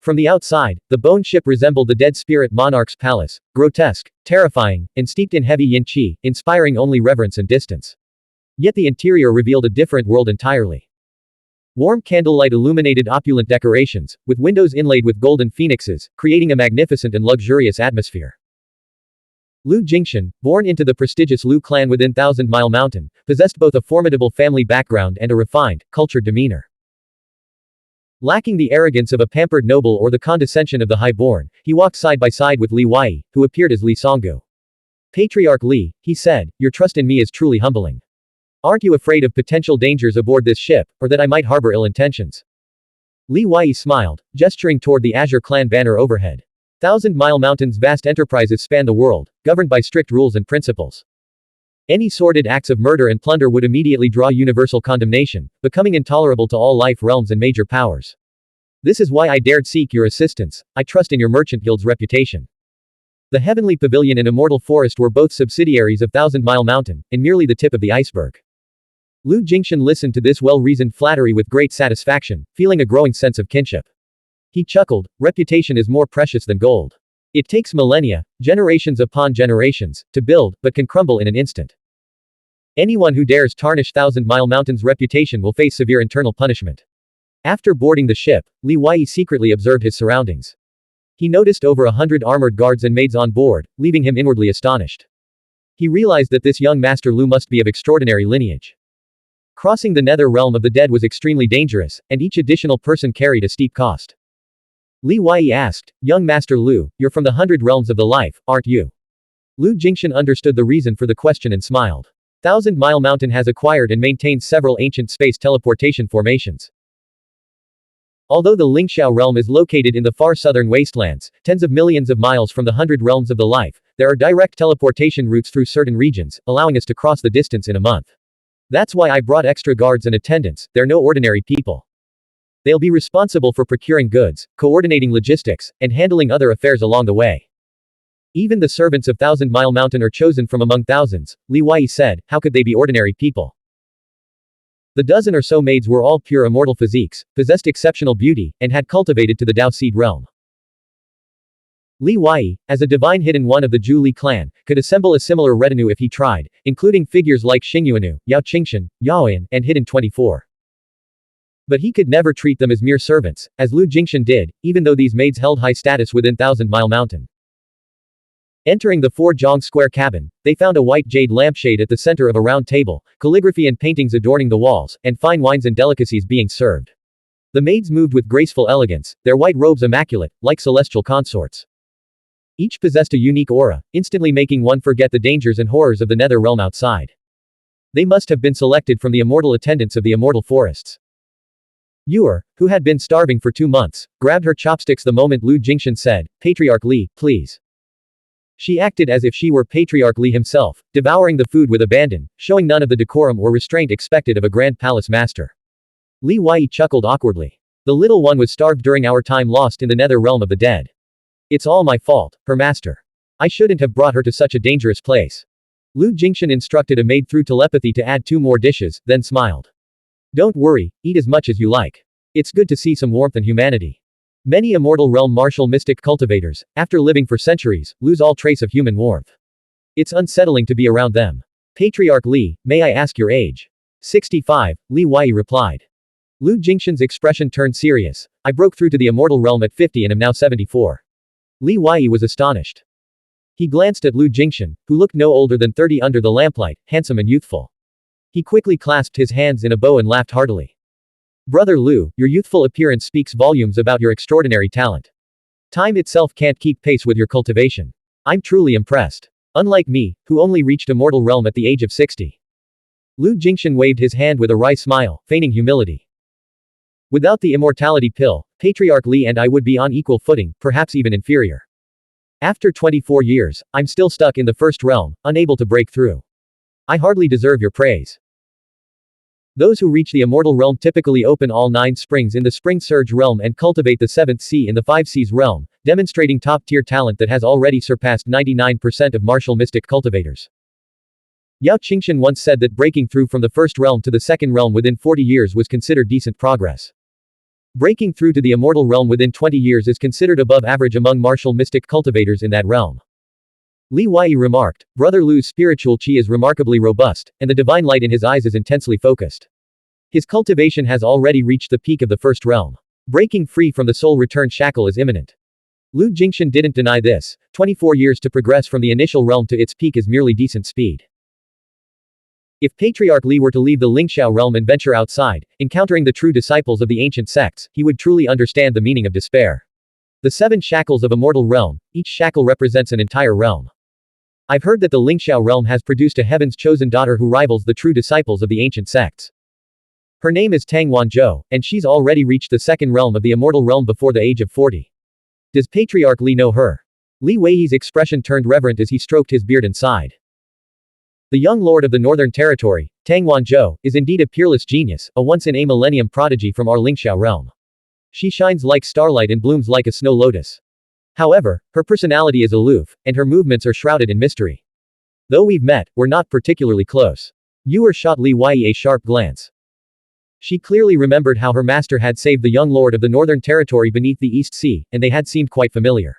From the outside, the bone ship resembled the dead spirit monarch's palace, grotesque, terrifying, and steeped in heavy yin-chi, inspiring only reverence and distance. Yet the interior revealed a different world entirely. Warm candlelight illuminated opulent decorations, with windows inlaid with golden phoenixes, creating a magnificent and luxurious atmosphere. Lu Jingshan, born into the prestigious Lu clan within Thousand Mile Mountain, possessed both a formidable family background and a refined, cultured demeanor. Lacking the arrogance of a pampered noble or the condescension of the high-born, he walked side by side with Li Wei, who appeared as Li Songgu. Patriarch Li, he said, your trust in me is truly humbling. Aren't you afraid of potential dangers aboard this ship, or that I might harbor ill intentions? Li Wei smiled, gesturing toward the Azure clan banner overhead. Thousand Mile Mountain's vast enterprises span the world, governed by strict rules and principles. Any sordid acts of murder and plunder would immediately draw universal condemnation, becoming intolerable to all life realms and major powers. This is why I dared seek your assistance. I trust in your merchant guild's reputation. The Heavenly Pavilion and Immortal Forest were both subsidiaries of Thousand Mile Mountain, and merely the tip of the iceberg. Lu Jingshan listened to this well-reasoned flattery with great satisfaction, feeling a growing sense of kinship. He chuckled, reputation is more precious than gold. It takes millennia, generations upon generations, to build, but can crumble in an instant. Anyone who dares tarnish Thousand Mile Mountain's reputation will face severe internal punishment. After boarding the ship, Li Wei secretly observed his surroundings. He noticed over 100 armored guards and maids on board, leaving him inwardly astonished. He realized that this young Master Lu must be of extraordinary lineage. Crossing the nether realm of the dead was extremely dangerous, and each additional person carried a steep cost. Li Wei asked, young Master Lu, you're from the 100 realms of the life, aren't you? Lu Jingshan understood the reason for the question and smiled. Thousand Mile Mountain has acquired and maintains several ancient space teleportation formations. Although the Lingxiao realm is located in the far southern wastelands, tens of millions of miles from the 100 realms of the life, there are direct teleportation routes through certain regions, allowing us to cross the distance in a month. That's why I brought extra guards and attendants, they're no ordinary people. They'll be responsible for procuring goods, coordinating logistics, and handling other affairs along the way. Even the servants of Thousand Mile Mountain are chosen from among thousands, Li Wei said, how could they be ordinary people? The dozen or so maids were all pure immortal physiques, possessed exceptional beauty, and had cultivated to the Dao Seed realm. Li Wei, as a divine hidden one of the Zhu Li clan, could assemble a similar retinue if he tried, including figures like Xingyuanu, Yao Qingshan, Yaoyan, and Hidden 24. But he could never treat them as mere servants, as Lu Jingshan did, even though these maids held high status within Thousand Mile Mountain. Entering the 4-jong square cabin, they found a white jade lampshade at the center of a round table, calligraphy and paintings adorning the walls, and fine wines and delicacies being served. The maids moved with graceful elegance, their white robes immaculate, like celestial consorts. Each possessed a unique aura, instantly making one forget the dangers and horrors of the nether realm outside. They must have been selected from the immortal attendants of the immortal forests. Yuer, who had been starving for 2 months, grabbed her chopsticks the moment Lu Jingshan said, Patriarch Li, please. She acted as if she were Patriarch Li himself, devouring the food with abandon, showing none of the decorum or restraint expected of a grand palace master. Li Wei chuckled awkwardly. The little one was starved during our time lost in the nether realm of the dead. It's all my fault, her master. I shouldn't have brought her to such a dangerous place. Lu Jingshan instructed a maid through telepathy to add 2 more dishes, then smiled. Don't worry, eat as much as you like. It's good to see some warmth and humanity. Many immortal realm martial mystic cultivators, after living for centuries, lose all trace of human warmth. It's unsettling to be around them. Patriarch Li, may I ask your age? 65, Li Wei replied. Lu Jingshan's expression turned serious. I broke through to the immortal realm at 50 and am now 74. Li Wei was astonished. He glanced at Lu Jingshan, who looked no older than 30 under the lamplight, handsome and youthful. He quickly clasped his hands in a bow and laughed heartily. Brother Lu, your youthful appearance speaks volumes about your extraordinary talent. Time itself can't keep pace with your cultivation. I'm truly impressed. Unlike me, who only reached immortal realm at the age of 60. Lu Jingshan waved his hand with a wry smile, feigning humility. Without the immortality pill, Patriarch Li and I would be on equal footing, perhaps even inferior. After 24 years, I'm still stuck in the first realm, unable to break through. I hardly deserve your praise. Those who reach the immortal realm typically open all 9 springs in the spring surge realm and cultivate the 7th sea in the 5 seas realm, demonstrating top-tier talent that has already surpassed 99% of martial mystic cultivators. Yao Qingshan once said that breaking through from the first realm to the second realm within 40 years was considered decent progress. Breaking through to the immortal realm within 20 years is considered above average among martial mystic cultivators in that realm. Li Wai remarked, Brother Lu's spiritual qi is remarkably robust, and the divine light in his eyes is intensely focused. His cultivation has already reached the peak of the first realm. Breaking free from the soul return shackle is imminent. Lu Jingshan didn't deny this. 24 years to progress from the initial realm to its peak is merely decent speed. If Patriarch Li were to leave the Lingxiao realm and venture outside, encountering the true disciples of the ancient sects, he would truly understand the meaning of despair. The 7 shackles of immortal realm, each shackle represents an entire realm. I've heard that the Lingxiao realm has produced a heaven's chosen daughter who rivals the true disciples of the ancient sects. Her name is Tang Wanzhou, and she's already reached the second realm of the immortal realm before the age of 40. Does Patriarch Li know her? Li Wei's expression turned reverent as he stroked his beard and sighed. The young lord of the Northern Territory, Tang Wanzhou, is indeed a peerless genius, a once-in-a-millennium prodigy from our Lingxiao realm. She shines like starlight and blooms like a snow lotus. However, her personality is aloof, and her movements are shrouded in mystery. Though we've met, we're not particularly close. Yuer shot Li Wai a sharp glance. She clearly remembered how her master had saved the young lord of the Northern Territory beneath the East Sea, and they had seemed quite familiar.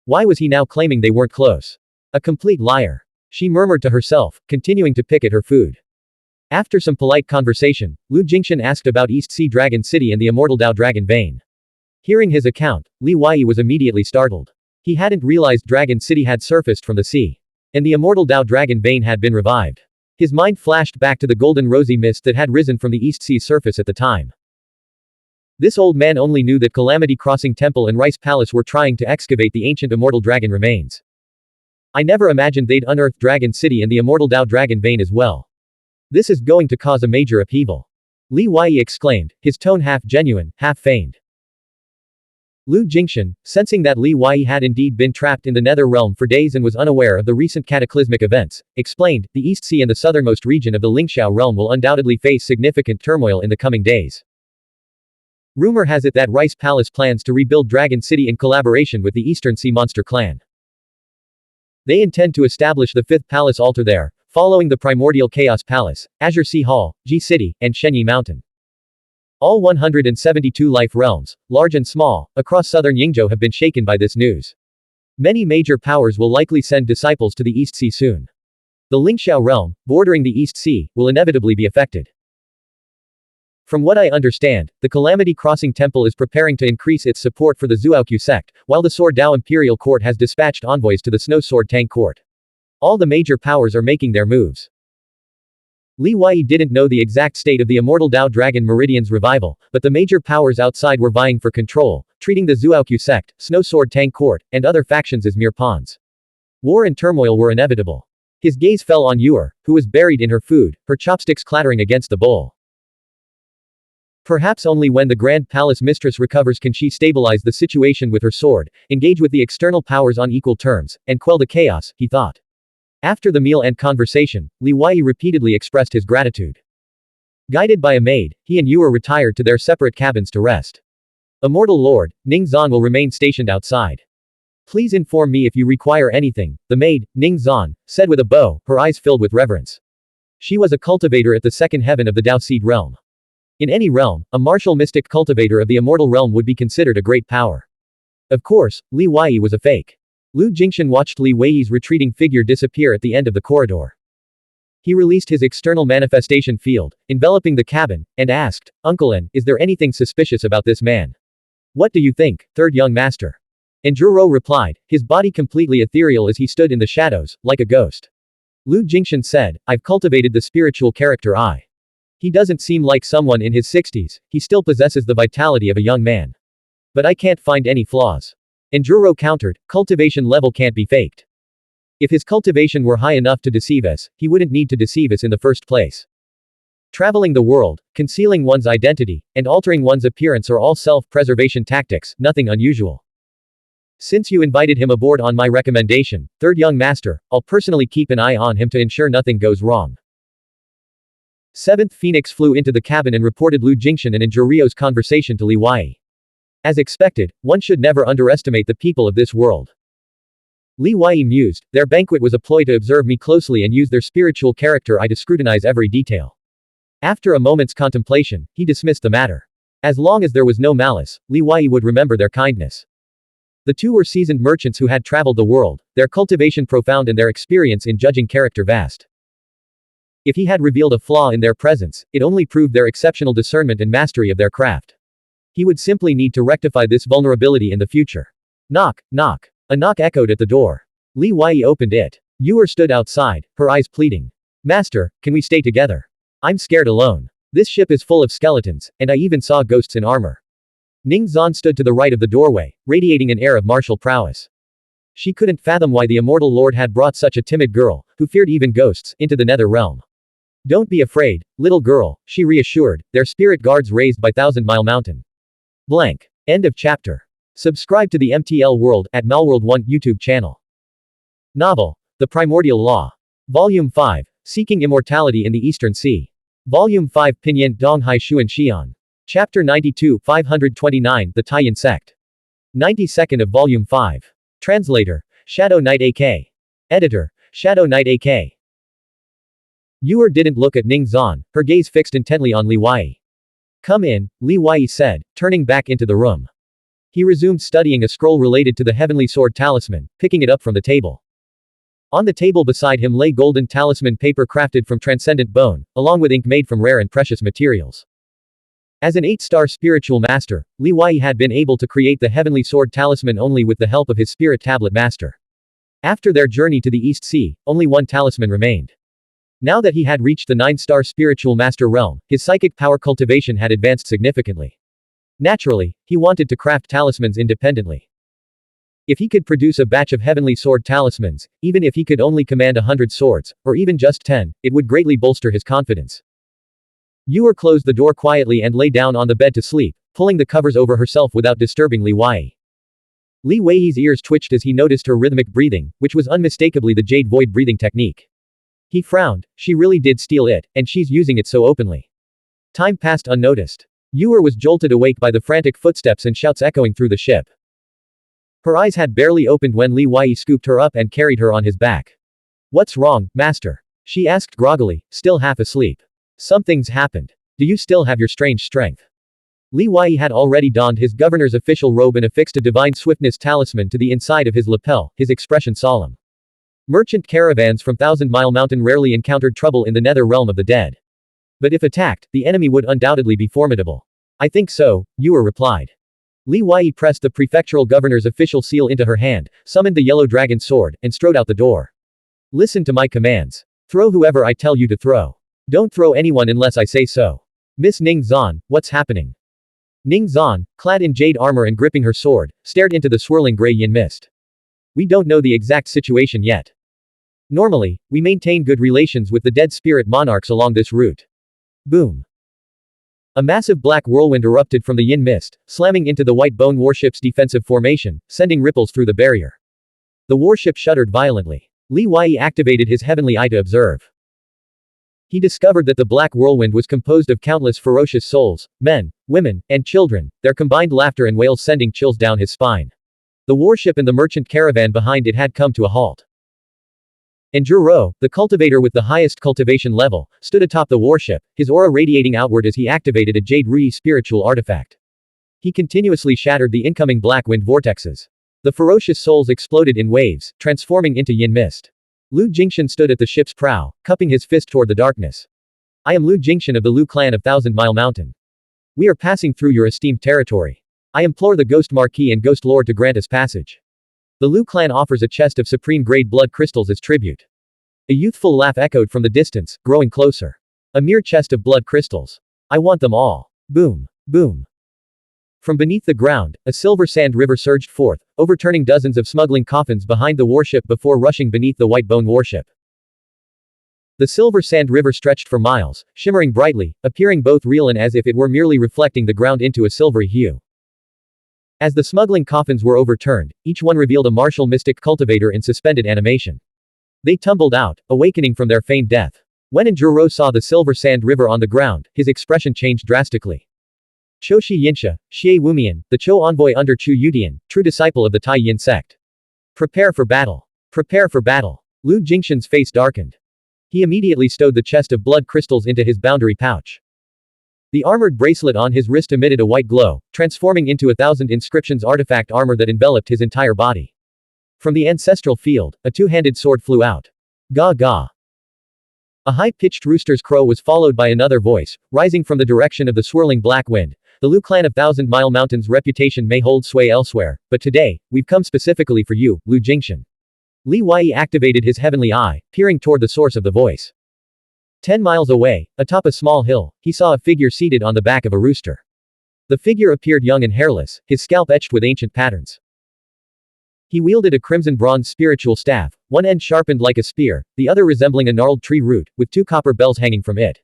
Why was he now claiming they weren't close? A complete liar. She murmured to herself, continuing to pick at her food. After some polite conversation, Lu Jingshan asked about East Sea Dragon City and the immortal Dao Dragon Vein. Hearing his account, Li Wai was immediately startled. He hadn't realized Dragon City had surfaced from the sea. And the immortal Dao Dragon Vein had been revived. His mind flashed back to the golden rosy mist that had risen from the East Sea surface at the time. This old man only knew that Calamity Crossing Temple and Rice Palace were trying to excavate the ancient immortal dragon remains. I never imagined they'd unearth Dragon City and the immortal Dao Dragon Vein as well. This is going to cause a major upheaval. Li Wai exclaimed, his tone half genuine, half feigned. Lu Jingshan, sensing that Li Wai had indeed been trapped in the Nether Realm for days and was unaware of the recent cataclysmic events, explained, the East Sea and the southernmost region of the Lingxiao realm will undoubtedly face significant turmoil in the coming days. Rumor has it that Rice Palace plans to rebuild Dragon City in collaboration with the Eastern Sea Monster clan. They intend to establish the 5th palace altar there, following the Primordial Chaos Palace, Azure Sea Hall, Ji City, and Shenyi Mountain. All 172 life realms, large and small, across southern Yingzhou have been shaken by this news. Many major powers will likely send disciples to the East Sea soon. The Lingxiao realm, bordering the East Sea, will inevitably be affected. From what I understand, the Calamity Crossing Temple is preparing to increase its support for the Zhuoqiu sect, while the Sword Dao Imperial Court has dispatched envoys to the Snow Sword Tang Court. All the major powers are making their moves. Li Wai didn't know the exact state of the immortal Dao Dragon Meridian's revival, but the major powers outside were vying for control, treating the Zhuoqiu sect, Snow Sword Tang Court, and other factions as mere pawns. War and turmoil were inevitable. His gaze fell on Yuer, who was buried in her food, her chopsticks clattering against the bowl. Perhaps only when the Grand Palace Mistress recovers can she stabilize the situation with her sword, engage with the external powers on equal terms, and quell the chaos, he thought. After the meal and conversation, Li Wai repeatedly expressed his gratitude. Guided by a maid, he and Yuer retired to their separate cabins to rest. Immortal Lord, Ning Zan will remain stationed outside. Please inform me if you require anything, the maid, Ning Zan, said with a bow, her eyes filled with reverence. She was a cultivator at the second heaven of the Dao Seed realm. In any realm, a martial mystic cultivator of the immortal realm would be considered a great power. Of course, Li Wai was a fake. Lu Jingshan watched Li Wei's retreating figure disappear at the end of the corridor. He released his external manifestation field, enveloping the cabin, and asked, Uncle N, is there anything suspicious about this man? What do you think, third young master? Zhuo replied, his body completely ethereal as he stood in the shadows, like a ghost. Lu Jingshan said, I've cultivated the spiritual character I. He doesn't seem like someone in his 60s, he still possesses the vitality of a young man. But I can't find any flaws. Zhuo countered, cultivation level can't be faked. If his cultivation were high enough to deceive us, he wouldn't need to deceive us in the first place. Traveling the world, concealing one's identity, and altering one's appearance are all self-preservation tactics, nothing unusual. Since you invited him aboard on my recommendation, third young master, I'll personally keep an eye on him to ensure nothing goes wrong. Seventh Phoenix flew into the cabin and reported Lu Jingshan and Zhuo's conversation to Li Wei. As expected, one should never underestimate the people of this world. Li Wei mused, their banquet was a ploy to observe me closely and use their spiritual character I to scrutinize every detail. After a moment's contemplation, he dismissed the matter. As long as there was no malice, Li Wei would remember their kindness. The two were seasoned merchants who had traveled the world, their cultivation profound and their experience in judging character vast. If he had revealed a flaw in their presence, it only proved their exceptional discernment and mastery of their craft. He would simply need to rectify this vulnerability in the future. Knock, knock. A knock echoed at the door. Li Wei opened it. Yuer stood outside, her eyes pleading. Master, can we stay together? I'm scared alone. This ship is full of skeletons, and I even saw ghosts in armor. Ning Zan stood to the right of the doorway, radiating an air of martial prowess. She couldn't fathom why the immortal lord had brought such a timid girl, who feared even ghosts, into the Nether Realm. Don't be afraid, little girl, she reassured, their spirit guards raised by Thousand Mile Mountain. Blank. End of chapter. Subscribe to the MTL World at Malworld 1 YouTube channel. Novel. The Primordial Law. Volume 5. Seeking Immortality in the Eastern Sea. Volume 5 Pinyin Donghai Xuan Xian. Chapter 92 529 The Taiyan Sect. 92nd of Volume 5. Translator. Shadow Knight AK. Editor. Shadow Knight AK. Yuer didn't look at Ning Zan, her gaze fixed intently on Li Wei. Come in, Li Wei said, turning back into the room. He resumed studying a scroll related to the heavenly sword talisman, picking it up from the table. On the table beside him lay golden talisman paper crafted from transcendent bone, along with ink made from rare and precious materials. As an 8-star spiritual master, Li Wei had been able to create the heavenly sword talisman only with the help of his spirit tablet master. After their journey to the East Sea, only one talisman remained. Now that he had reached the 9-star spiritual master realm, his psychic power cultivation had advanced significantly. Naturally, he wanted to craft talismans independently. If he could produce a batch of heavenly sword talismans, even if he could only command 100 swords, or even just 10, it would greatly bolster his confidence. Yuer closed the door quietly and lay down on the bed to sleep, pulling the covers over herself without disturbing Li Wei. Li Wei's ears twitched as he noticed her rhythmic breathing, which was unmistakably the jade void breathing technique. He frowned, she really did steal it, and she's using it so openly. Time passed unnoticed. Yuer was jolted awake by the frantic footsteps and shouts echoing through the ship. Her eyes had barely opened when Li Wei scooped her up and carried her on his back. What's wrong, master? She asked groggily, still half asleep. Something's happened. Do you still have your strange strength? Li Wei had already donned his governor's official robe and affixed a divine swiftness talisman to the inside of his lapel, his expression solemn. Merchant caravans from Thousand Mile Mountain rarely encountered trouble in the Nether Realm of the dead. But if attacked, the enemy would undoubtedly be formidable. I think so, Yuer replied. Li Wei pressed the prefectural governor's official seal into her hand, summoned the yellow dragon sword, and strode out the door. Listen to my commands. Throw whoever I tell you to throw. Don't throw anyone unless I say so. Miss Ning Zan, what's happening? Ning Zan, clad in jade armor and gripping her sword, stared into the swirling gray yin mist. We don't know the exact situation yet. Normally, we maintain good relations with the dead spirit monarchs along this route. Boom. A massive black whirlwind erupted from the yin mist, slamming into the white bone warship's defensive formation, sending ripples through the barrier. The warship shuddered violently. Li Wei activated his heavenly eye to observe. He discovered that the black whirlwind was composed of countless ferocious souls, men, women, and children, their combined laughter and wails sending chills down his spine. The warship and the merchant caravan behind it had come to a halt. Zhuo, the cultivator with the highest cultivation level, stood atop the warship, his aura radiating outward as he activated a Jade Ri spiritual artifact. He continuously shattered the incoming black wind vortexes. The ferocious souls exploded in waves, transforming into yin mist. Lu Jingshan stood at the ship's prow, cupping his fist toward the darkness. I am Lu Jingshan of the Lu clan of Thousand Mile Mountain. We are passing through your esteemed territory. I implore the Ghost Marquis and Ghost Lord to grant us passage. The Liu clan offers a chest of supreme-grade blood crystals as tribute. A youthful laugh echoed from the distance, growing closer. A mere chest of blood crystals. I want them all. Boom. Boom. From beneath the ground, a silver sand river surged forth, overturning dozens of smuggling coffins behind the warship before rushing beneath the white bone warship. The silver sand river stretched for miles, shimmering brightly, appearing both real and as if it were merely reflecting the ground into a silvery hue. As the smuggling coffins were overturned, each one revealed a martial mystic cultivator in suspended animation. They tumbled out, awakening from their feigned death. When Enjuro saw the silver sand river on the ground, his expression changed drastically. Choshi Yinsha, Xie Wumian, the Cho envoy under Chu Yudian, true disciple of the Tai Yin sect. Prepare for battle. Prepare for battle. Lu Jingshan's face darkened. He immediately stowed the chest of blood crystals into his boundary pouch. The armored bracelet on his wrist emitted a white glow, transforming into 1,000 inscriptions artifact armor that enveloped his entire body. From the ancestral field, a two-handed sword flew out. Ga ga. A high-pitched rooster's crow was followed by another voice, rising from the direction of the swirling black wind. The Liu clan of Thousand Mile Mountain's reputation may hold sway elsewhere, but today, we've come specifically for you, Lu Jingshan. Li Wei activated his heavenly eye, peering toward the source of the voice. 10 miles away, atop a small hill, he saw a figure seated on the back of a rooster. The figure appeared young and hairless, his scalp etched with ancient patterns. He wielded a crimson bronze spiritual staff, one end sharpened like a spear, the other resembling a gnarled tree root, with 2 copper bells hanging from it.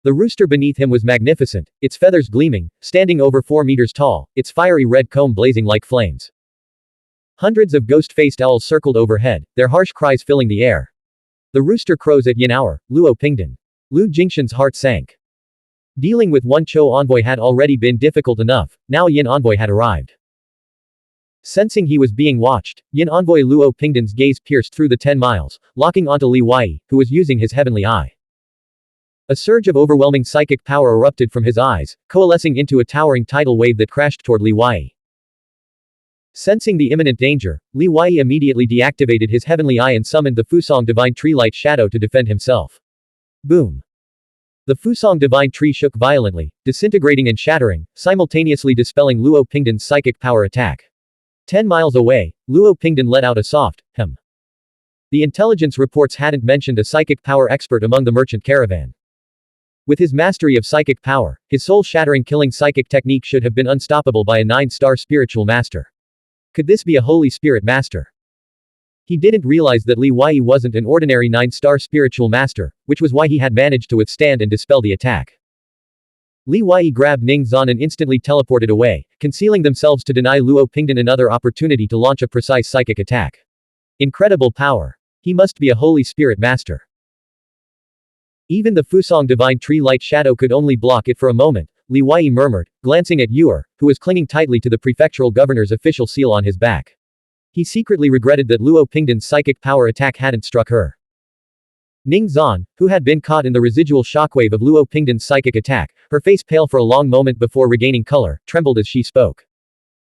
The rooster beneath him was magnificent, its feathers gleaming, standing over 4 meters tall, its fiery red comb blazing like flames. Hundreds of ghost-faced owls circled overhead, their harsh cries filling the air. The rooster crows at Yin hour, Luo Pingdan. Lu Jingshan's heart sank. Dealing with one Cho envoy had already been difficult enough, now a Yin envoy had arrived. Sensing he was being watched, Yin envoy Luo Pingdan's gaze pierced through the 10 miles, locking onto Li Wei, who was using his heavenly eye. A surge of overwhelming psychic power erupted from his eyes, coalescing into a towering tidal wave that crashed toward Li Wei. Sensing the imminent danger, Li Wei immediately deactivated his heavenly eye and summoned the Fusong Divine Tree Light Shadow to defend himself. Boom. The Fusong Divine Tree shook violently, disintegrating and shattering, simultaneously dispelling Luo Pingdan's psychic power attack. 10 miles away, Luo Pingdan let out a soft, "Hm." The intelligence reports hadn't mentioned a psychic power expert among the merchant caravan. With his mastery of psychic power, his soul-shattering killing psychic technique should have been unstoppable by a 9-star spiritual master. Could this be a Holy Spirit master? He didn't realize that Li Wei wasn't an ordinary 9-star spiritual master, which was why he had managed to withstand and dispel the attack. Li Wei grabbed Ning Zan and instantly teleported away, concealing themselves to deny Luo Pingdan another opportunity to launch a precise psychic attack. Incredible power. He must be a Holy Spirit master. Even the Fusong Divine Tree Light Shadow could only block it for a moment, Li Wei murmured, glancing at Yuer, who was clinging tightly to the prefectural governor's official seal on his back. He secretly regretted that Luo Pingdan's psychic power attack hadn't struck her. Ning Zan, who had been caught in the residual shockwave of Luo Pingdan's psychic attack, her face pale for a long moment before regaining color, trembled as she spoke.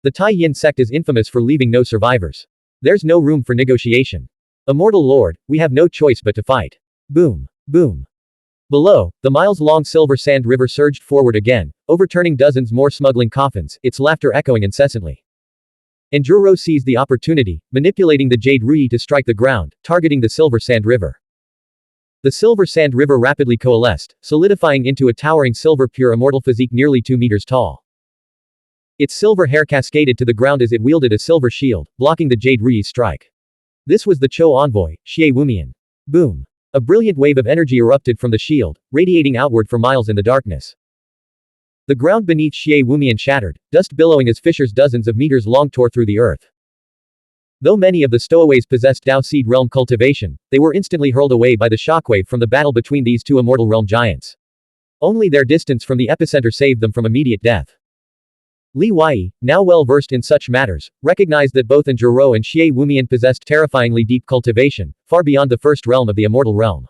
The Tai Yin sect is infamous for leaving no survivors. There's no room for negotiation. Immortal Lord, we have no choice but to fight. Boom. Boom. Below, the miles-long silver sand river surged forward again, overturning dozens more smuggling coffins, its laughter echoing incessantly. Enjuro seized the opportunity, manipulating the jade Rui to strike the ground, targeting the silver sand river. The silver sand river rapidly coalesced, solidifying into a towering silver pure immortal physique nearly 2 meters tall. Its silver hair cascaded to the ground as it wielded a silver shield, blocking the jade Rui's strike. This was the Cho envoy, Xie Wumian. Boom. A brilliant wave of energy erupted from the shield, radiating outward for miles in the darkness. The ground beneath Xie Wumian shattered, dust billowing as fissures dozens of meters long tore through the earth. Though many of the stowaways possessed Dao Seed Realm cultivation, they were instantly hurled away by the shockwave from the battle between these two Immortal Realm giants. Only their distance from the epicenter saved them from immediate death. Li Wei, now well versed in such matters, recognized that both Enjuro and Xie Wumian possessed terrifyingly deep cultivation, far beyond the first realm of the Immortal Realm.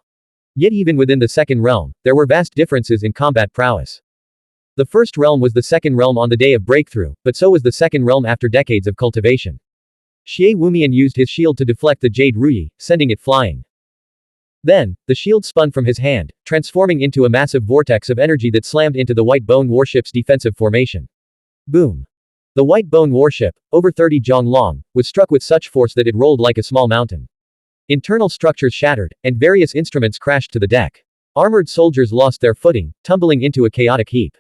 Yet even within the second realm, there were vast differences in combat prowess. The first realm was the second realm on the day of breakthrough, but so was the second realm after decades of cultivation. Xie Wumian used his shield to deflect the jade Rui, sending it flying. Then, the shield spun from his hand, transforming into a massive vortex of energy that slammed into the white bone warship's defensive formation. Boom. The White Bone warship, over 30 jong long, was struck with such force that it rolled like a small mountain. Internal structures shattered, and various instruments crashed to the deck. Armored soldiers lost their footing, tumbling into a chaotic heap.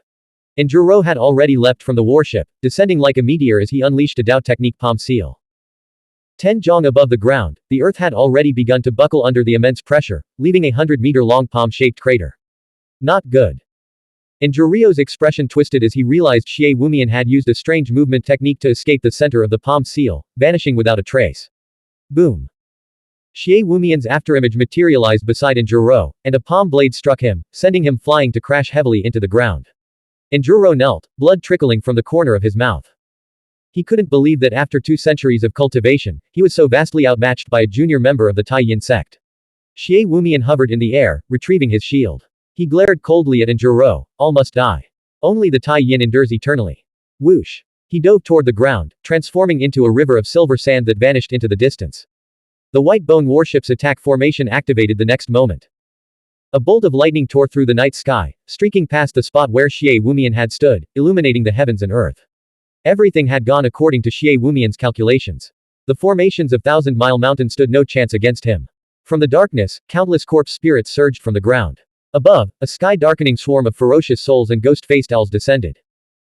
And Juro had already leapt from the warship, descending like a meteor as he unleashed a Dao technique palm seal. 10 jong above the ground, the earth had already begun to buckle under the immense pressure, leaving a 100-meter-long palm-shaped crater. Not good. And Jurio's expression twisted as he realized Xie Wumian had used a strange movement technique to escape the center of the palm seal, vanishing without a trace. Boom. Xie Wumian's afterimage materialized beside Juro, and a palm blade struck him, sending him flying to crash heavily into the ground. Juro knelt, blood trickling from the corner of his mouth. He couldn't believe that after 2 centuries of cultivation, he was so vastly outmatched by a junior member of the Tai Yin sect. Xie Wumian hovered in the air, retrieving his shield. He glared coldly at Juro. All must die. Only the Tai Yin endures eternally. Whoosh. He dove toward the ground, transforming into a river of silver sand that vanished into the distance. The White Bone warship's attack formation activated the next moment. A bolt of lightning tore through the night sky, streaking past the spot where Xie Wumian had stood, illuminating the heavens and earth. Everything had gone according to Xie Wumian's calculations. The formations of Thousand Mile Mountain stood no chance against him. From the darkness, countless corpse spirits surged from the ground. Above, a sky-darkening swarm of ferocious souls and ghost-faced owls descended.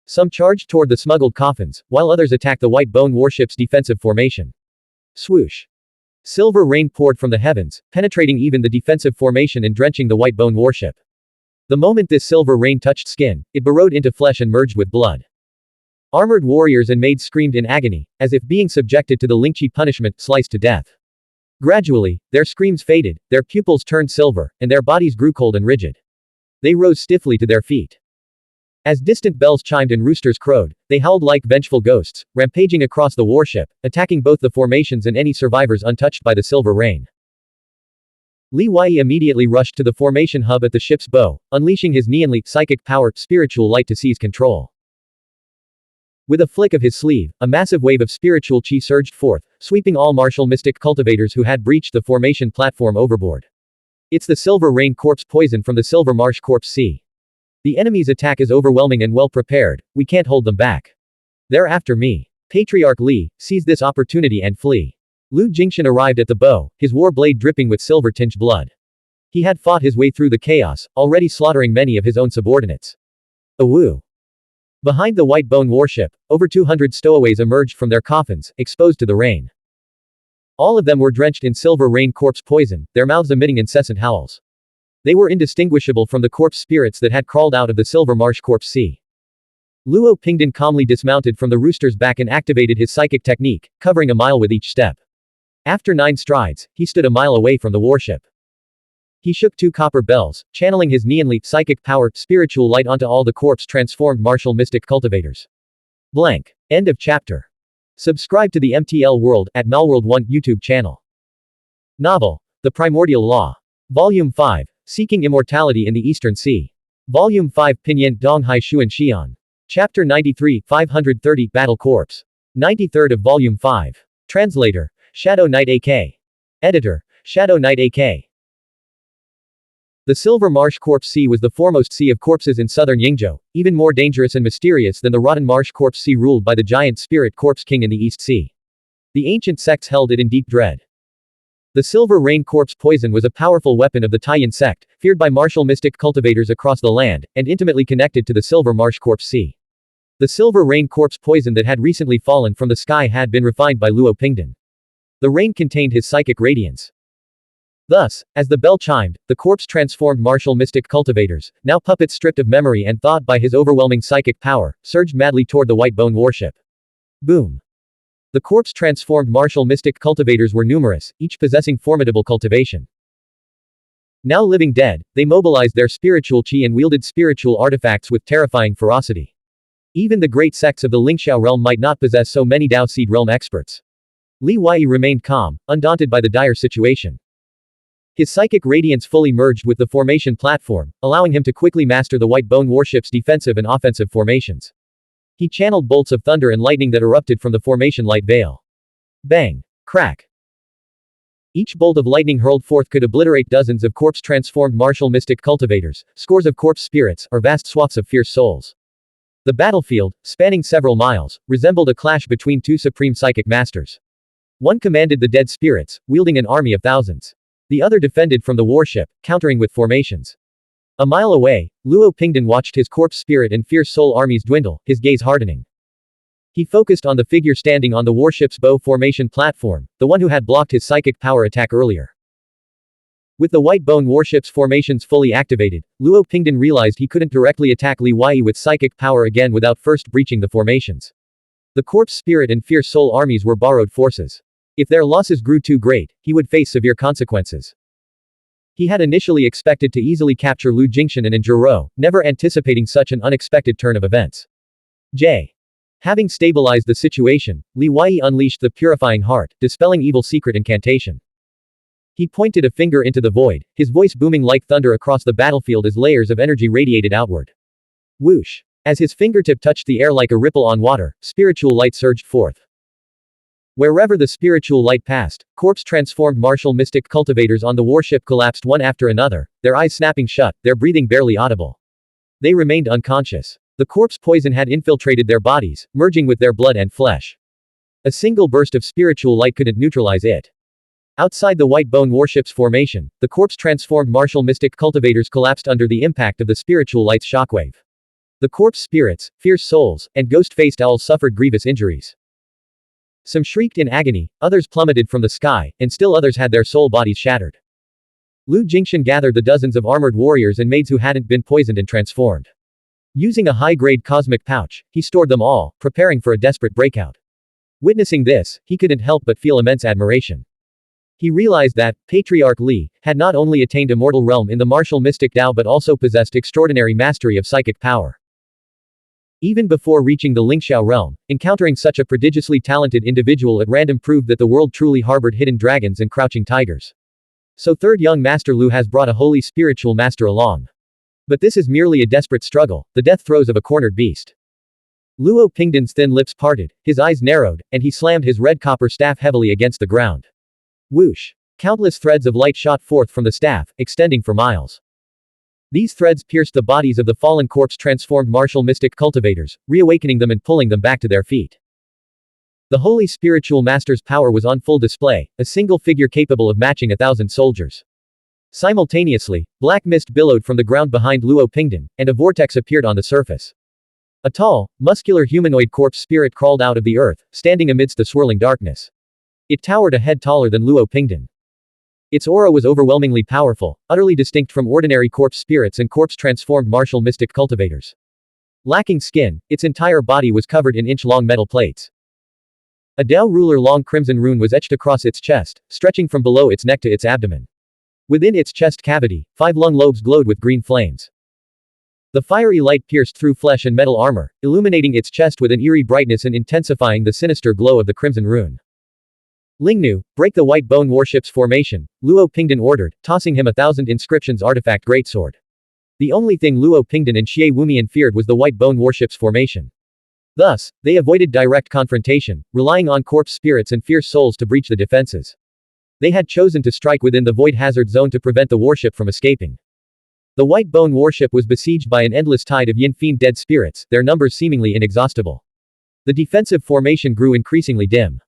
Some charged toward the smuggled coffins, while others attacked the White Bone warship's defensive formation. Swoosh. Silver rain poured from the heavens, penetrating even the defensive formation and drenching the White Bone warship. The moment this silver rain touched skin, it burrowed into flesh and merged with blood. Armored warriors and maids screamed in agony, as if being subjected to the Lingqi punishment, sliced to death. Gradually, their screams faded, their pupils turned silver, and their bodies grew cold and rigid. They rose stiffly to their feet. As distant bells chimed and roosters crowed, they howled like vengeful ghosts, rampaging across the warship, attacking both the formations and any survivors untouched by the silver rain. Li Wei immediately rushed to the formation hub at the ship's bow, unleashing his Nianli psychic power, spiritual light to seize control. With a flick of his sleeve, a massive wave of spiritual qi surged forth, sweeping all martial mystic cultivators who had breached the formation platform overboard. It's the Silver Rain Corpse poison from the Silver Marsh Corpse Sea. The enemy's attack is overwhelming and well prepared, we can't hold them back. They're after me. Patriarch Li, seize this opportunity and flee. Lu Jingshan arrived at the bow, his war blade dripping with silver-tinged blood. He had fought his way through the chaos, already slaughtering many of his own subordinates. Awoo. Behind the White Bone warship, over 200 stowaways emerged from their coffins, exposed to the rain. All of them were drenched in Silver Rain Corpse poison, their mouths emitting incessant howls. They were indistinguishable from the corpse spirits that had crawled out of the Silver Marsh Corpse Sea. Luo Pingdan calmly dismounted from the rooster's back and activated his psychic technique, covering a mile with each step. After 9 strides, he stood a mile away from the warship. He shook 2 copper bells, channeling his Nianli psychic power, spiritual light onto all the corpse-transformed martial mystic cultivators. Blank. End of chapter. Subscribe to the MTL World at Malworld 1 YouTube channel. Novel. The Primordial Law. Volume 5. Seeking Immortality in the Eastern Sea. Volume 5 Pinyin Donghai Xuan Xian. Chapter 93 530 Battle Corpse. 93rd of Volume 5. Translator. Shadow Knight AK. Editor. Shadow Knight AK. The Silver Marsh Corpse Sea was the foremost sea of corpses in southern Yingzhou, even more dangerous and mysterious than the Rotten Marsh Corpse Sea ruled by the giant spirit Corpse King in the East Sea. The ancient sects held it in deep dread. The Silver Rain Corpse poison was a powerful weapon of the Taiyan sect, feared by martial mystic cultivators across the land, and intimately connected to the Silver Marsh Corpse Sea. The Silver Rain Corpse poison that had recently fallen from the sky had been refined by Luo Pingdan. The rain contained his psychic radiance. Thus, as the bell chimed, the corpse-transformed martial mystic cultivators, now puppets stripped of memory and thought by his overwhelming psychic power, surged madly toward the White Bone warship. Boom. The corpse-transformed martial mystic cultivators were numerous, each possessing formidable cultivation. Now living dead, they mobilized their spiritual qi and wielded spiritual artifacts with terrifying ferocity. Even the great sects of the Lingxiao realm might not possess so many Dao Seed realm experts. Li Wei remained calm, undaunted by the dire situation. His psychic radiance fully merged with the formation platform, allowing him to quickly master the White Bone warship's defensive and offensive formations. He channeled bolts of thunder and lightning that erupted from the formation light veil. Bang! Crack! Each bolt of lightning hurled forth could obliterate dozens of corpse-transformed martial mystic cultivators, scores of corpse spirits, or vast swaths of fierce souls. The battlefield, spanning several miles, resembled a clash between two supreme psychic masters. One commanded the dead spirits, wielding an army of thousands. The other defended from the warship, countering with formations. A mile away, Luo Pingdan watched his corpse spirit and fierce soul armies dwindle, his gaze hardening. He focused on the figure standing on the warship's bow formation platform, the one who had blocked his psychic power attack earlier. With the White Bone warship's formations fully activated, Luo Pingdan realized he couldn't directly attack Li Wei with psychic power again without first breaching the formations. The corpse spirit and fierce soul armies were borrowed forces. If their losses grew too great, he would face severe consequences. He had initially expected to easily capture Lu Jingshan and Zhuro, never anticipating such an unexpected turn of events. Having stabilized the situation, Li Wei unleashed the Purifying Heart, dispelling evil secret incantation. He pointed a finger into the void, his voice booming like thunder across the battlefield as layers of energy radiated outward. Whoosh! As his fingertip touched the air like a ripple on water, spiritual light surged forth. Wherever the spiritual light passed, corpse-transformed martial mystic cultivators on the warship collapsed one after another, their eyes snapping shut, their breathing barely audible. They remained unconscious. The corpse poison had infiltrated their bodies, merging with their blood and flesh. A single burst of spiritual light couldn't neutralize it. Outside the White Bone warship's formation, the corpse-transformed martial mystic cultivators collapsed under the impact of the spiritual light's shockwave. The corpse spirits, fierce souls, and ghost-faced owls suffered grievous injuries. Some shrieked in agony, others plummeted from the sky, and still others had their soul bodies shattered. Lu Jingshan gathered the dozens of armored warriors and maids who hadn't been poisoned and transformed. Using a high-grade cosmic pouch, he stored them all, preparing for a desperate breakout. Witnessing this, he couldn't help but feel immense admiration. He realized that, Patriarch Li, had not only attained immortal realm in the martial mystic Dao but also possessed extraordinary mastery of psychic power. Even before reaching the Lingxiao realm, encountering such a prodigiously talented individual at random proved that the world truly harbored hidden dragons and crouching tigers. So third young Master Lu has brought a holy spiritual master along. But this is merely a desperate struggle, the death throes of a cornered beast. Luo Pingdan's thin lips parted, his eyes narrowed, and he slammed his red copper staff heavily against the ground. Whoosh! Countless threads of light shot forth from the staff, extending for miles. These threads pierced the bodies of the fallen corpse-transformed martial mystic cultivators, reawakening them and pulling them back to their feet. The holy spiritual master's power was on full display, a single figure capable of matching 1,000 soldiers. Simultaneously, black mist billowed from the ground behind Luo Pingdan, and a vortex appeared on the surface. A tall, muscular humanoid corpse spirit crawled out of the earth, standing amidst the swirling darkness. It towered a head taller than Luo Pingdan. Its aura was overwhelmingly powerful, utterly distinct from ordinary corpse spirits and corpse-transformed martial mystic cultivators. Lacking skin, its entire body was covered in inch-long metal plates. A Dao ruler-long crimson rune was etched across its chest, stretching from below its neck to its abdomen. Within its chest cavity, 5 lung lobes glowed with green flames. The fiery light pierced through flesh and metal armor, illuminating its chest with an eerie brightness and intensifying the sinister glow of the crimson rune. Lingnu, break the White Bone warship's formation, Luo Pingdan ordered, tossing him 1,000 inscriptions artifact greatsword. The only thing Luo Pingdan and Xie Wumian feared was the White Bone warship's formation. Thus, they avoided direct confrontation, relying on corpse spirits and fierce souls to breach the defenses. They had chosen to strike within the void hazard zone to prevent the warship from escaping. The White Bone warship was besieged by an endless tide of yin-fiend dead spirits, their numbers seemingly inexhaustible. The defensive formation grew increasingly dim.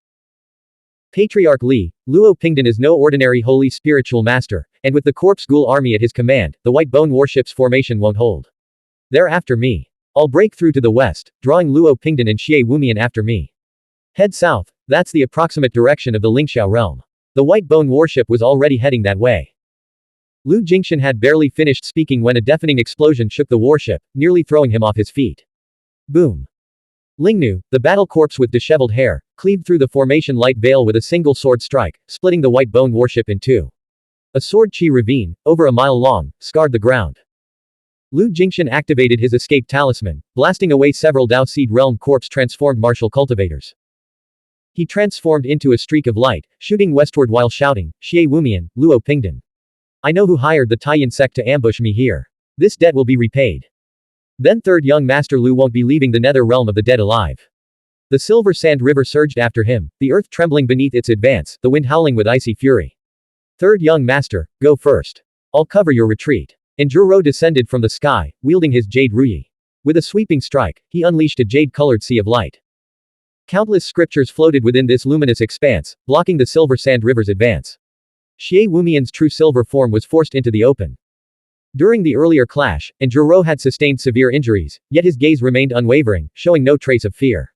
Patriarch Li, Luo Pingdan is no ordinary holy spiritual master, and with the corpse ghoul army at his command, the White Bone warship's formation won't hold. They're after me. I'll break through to the west, drawing Luo Pingdan and Xie Wumian after me. Head south, that's the approximate direction of the Lingxiao realm. The White Bone warship was already heading that way. Lu Jingshan had barely finished speaking when a deafening explosion shook the warship, nearly throwing him off his feet. Boom! Lingnu, the battle corpse with disheveled hair, cleaved through the formation light veil with a single sword strike, splitting the White Bone warship in two. A sword chi ravine, over a mile long, scarred the ground. Lu Jingshan activated his escape talisman, blasting away several Dao Seed Realm corpse-transformed martial cultivators. He transformed into a streak of light, shooting westward while shouting, Xie Wumian, Luo Pingdan. I know who hired the Taiyan sect to ambush me here. This debt will be repaid. Then third young Master Lu won't be leaving the nether realm of the dead alive. The silver sand river surged after him, the earth trembling beneath its advance, the wind howling with icy fury. Third young master, go first. I'll cover your retreat. And Zhuro descended from the sky, wielding his jade ruyi. With a sweeping strike, he unleashed a jade-colored sea of light. Countless scriptures floated within this luminous expanse, blocking the silver sand river's advance. Xie Wumian's true silver form was forced into the open. During the earlier clash, Zhuo had sustained severe injuries, yet his gaze remained unwavering, showing no trace of fear.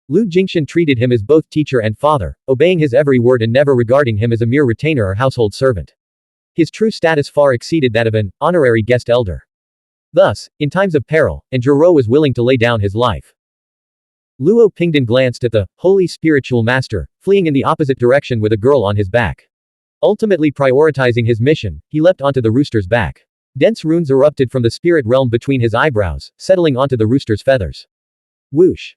Lu Jingshan treated him as both teacher and father, obeying his every word and never regarding him as a mere retainer or household servant. His true status far exceeded that of an honorary guest elder. Thus, in times of peril, Zhuo was willing to lay down his life. Luo Pingdan glanced at the holy spiritual master, fleeing in the opposite direction with a girl on his back. Ultimately prioritizing his mission, he leapt onto the rooster's back. Dense runes erupted from the spirit realm between his eyebrows, settling onto the rooster's feathers. Whoosh!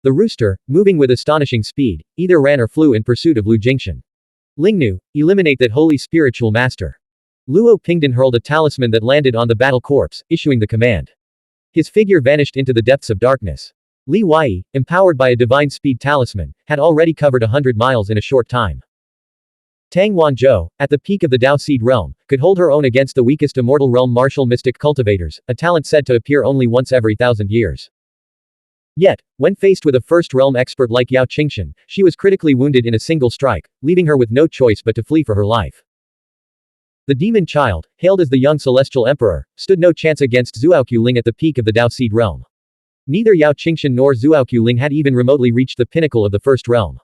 The rooster, moving with astonishing speed, either ran or flew in pursuit of Lu Jingshan. Lingnu, eliminate that holy spiritual master. Luo Pingdan hurled a talisman that landed on the battle corpse, issuing the command. His figure vanished into the depths of darkness. Li Wei, empowered by a divine speed talisman, had already covered 100 miles in a short time. Tang Wanzhou, at the peak of the Dao Seed realm, could hold her own against the weakest immortal realm martial mystic cultivators, a talent said to appear only once every 1,000 years. Yet, when faced with a first realm expert like Yao Qingshan, she was critically wounded in a single strike, leaving her with no choice but to flee for her life. The demon child, hailed as the young celestial emperor, stood no chance against Zhuoqiu Ling at the peak of the Dao Seed realm. Neither Yao Qingshan nor Zhuoqiu Ling had even remotely reached the pinnacle of the first realm.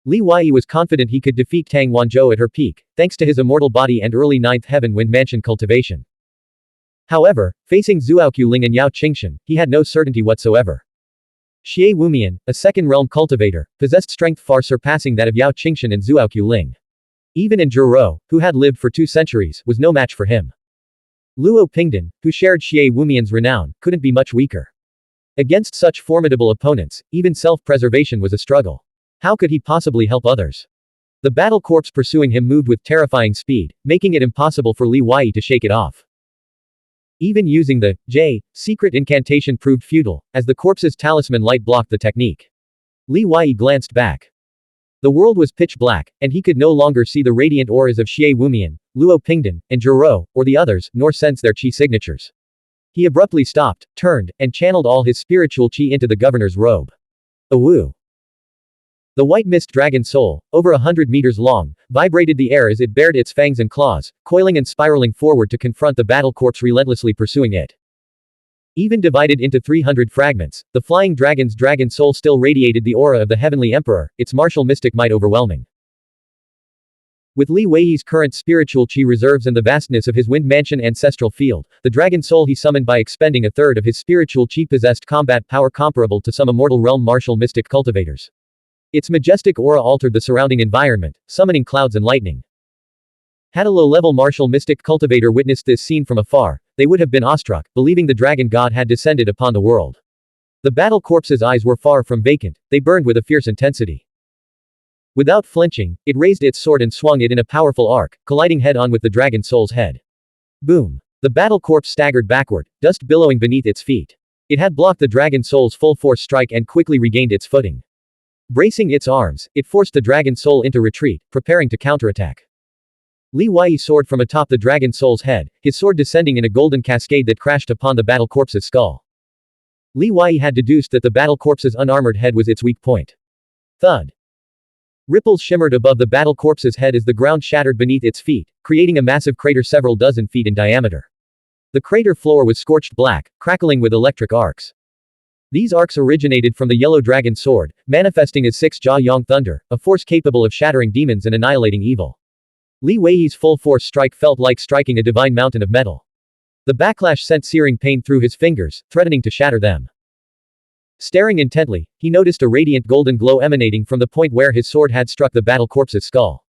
Li Wei was confident he could defeat Tang Wanzhou at her peak, thanks to his immortal body and early ninth heaven wind mansion cultivation. However, facing Zhuoqiu Ling and Yao Qingshan, he had no certainty whatsoever. Xie Wumian, a second realm cultivator, possessed strength far surpassing that of Yao Qingshan and Zhuoqiu Ling. Even Zhuo, who had lived for 2 centuries, was no match for him. Luo Pingdan, who shared Xie Wumian's renown, couldn't be much weaker. Against such formidable opponents, even self-preservation was a struggle. How could he possibly help others? The battle corpse pursuing him moved with terrifying speed, making it impossible for Li Wei to shake it off. Even using the secret incantation proved futile, as the corpse's talisman light blocked the technique. Li Wei glanced back. The world was pitch black, and he could no longer see the radiant auras of Xie Wumian, Luo Pingdan, and Zhuo, or the others, nor sense their qi signatures. He abruptly stopped, turned, and channeled all his spiritual qi into the governor's robe. Awoo! The white mist dragon soul, over 100 meters long, vibrated the air as it bared its fangs and claws, coiling and spiraling forward to confront the battle corpse relentlessly pursuing it. Even divided into 300 fragments, the flying dragon's dragon soul still radiated the aura of the heavenly emperor, its martial mystic might overwhelming. With Li Wei's current spiritual qi reserves and the vastness of his wind mansion ancestral field, the dragon soul he summoned by expending a third of his spiritual qi possessed combat power comparable to some immortal realm martial mystic cultivators. Its majestic aura altered the surrounding environment, summoning clouds and lightning. Had a low-level martial mystic cultivator witnessed this scene from afar, they would have been awestruck, believing the dragon god had descended upon the world. The battle corpse's eyes were far from vacant, they burned with a fierce intensity. Without flinching, it raised its sword and swung it in a powerful arc, colliding head-on with the dragon soul's head. Boom! The battle corpse staggered backward, dust billowing beneath its feet. It had blocked the dragon soul's full-force strike and quickly regained its footing. Bracing its arms, it forced the dragon soul into retreat, preparing to counterattack. Li Wei soared from atop the dragon soul's head, his sword descending in a golden cascade that crashed upon the battle corpse's skull. Li Wei had deduced that the battle corpse's unarmored head was its weak point. Thud. Ripples shimmered above the battle corpse's head as the ground shattered beneath its feet, creating a massive crater several dozen feet in diameter. The crater floor was scorched black, crackling with electric arcs. These arcs originated from the yellow dragon sword, manifesting as 6 Jia Yang Thunder, a force capable of shattering demons and annihilating evil. Li Wei's full-force strike felt like striking a divine mountain of metal. The backlash sent searing pain through his fingers, threatening to shatter them. Staring intently, he noticed a radiant golden glow emanating from the point where his sword had struck the battle corpse's skull.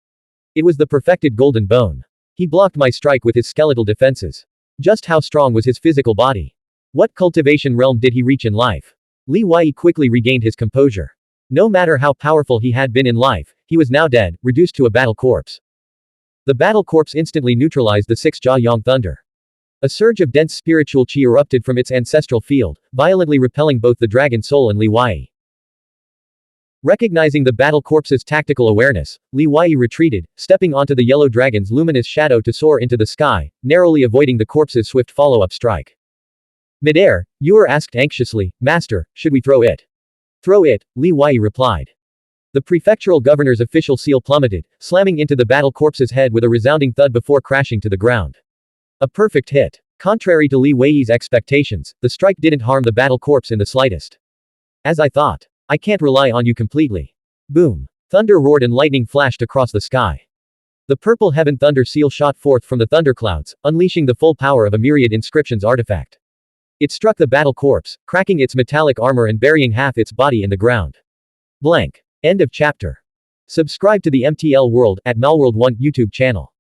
It was the perfected golden bone. He blocked my strike with his skeletal defenses. Just how strong was his physical body? What cultivation realm did he reach in life? Li Wei quickly regained his composure. No matter how powerful he had been in life, he was now dead, reduced to a battle corpse. The battle corpse instantly neutralized the 6 Jia Yang Thunder. A surge of dense spiritual qi erupted from its ancestral field, violently repelling both the dragon soul and Li Wei. Recognizing the battle corpse's tactical awareness, Li Wei retreated, stepping onto the yellow dragon's luminous shadow to soar into the sky, narrowly avoiding the corpse's swift follow-up strike. Midair, Yuer asked anxiously, Master, should we throw it? Throw it, Li Wei replied. The prefectural governor's official seal plummeted, slamming into the battle corpse's head with a resounding thud before crashing to the ground. A perfect hit. Contrary to Li Wei's expectations, the strike didn't harm the battle corpse in the slightest. As I thought. I can't rely on you completely. Boom. Thunder roared and lightning flashed across the sky. The purple heaven thunder seal shot forth from the thunderclouds, unleashing the full power of a myriad inscriptions artifact. It struck the battle corpse, cracking its metallic armor and burying half its body in the ground. Blank. End of chapter. Subscribe to the MTL World at Malworld 1 YouTube channel.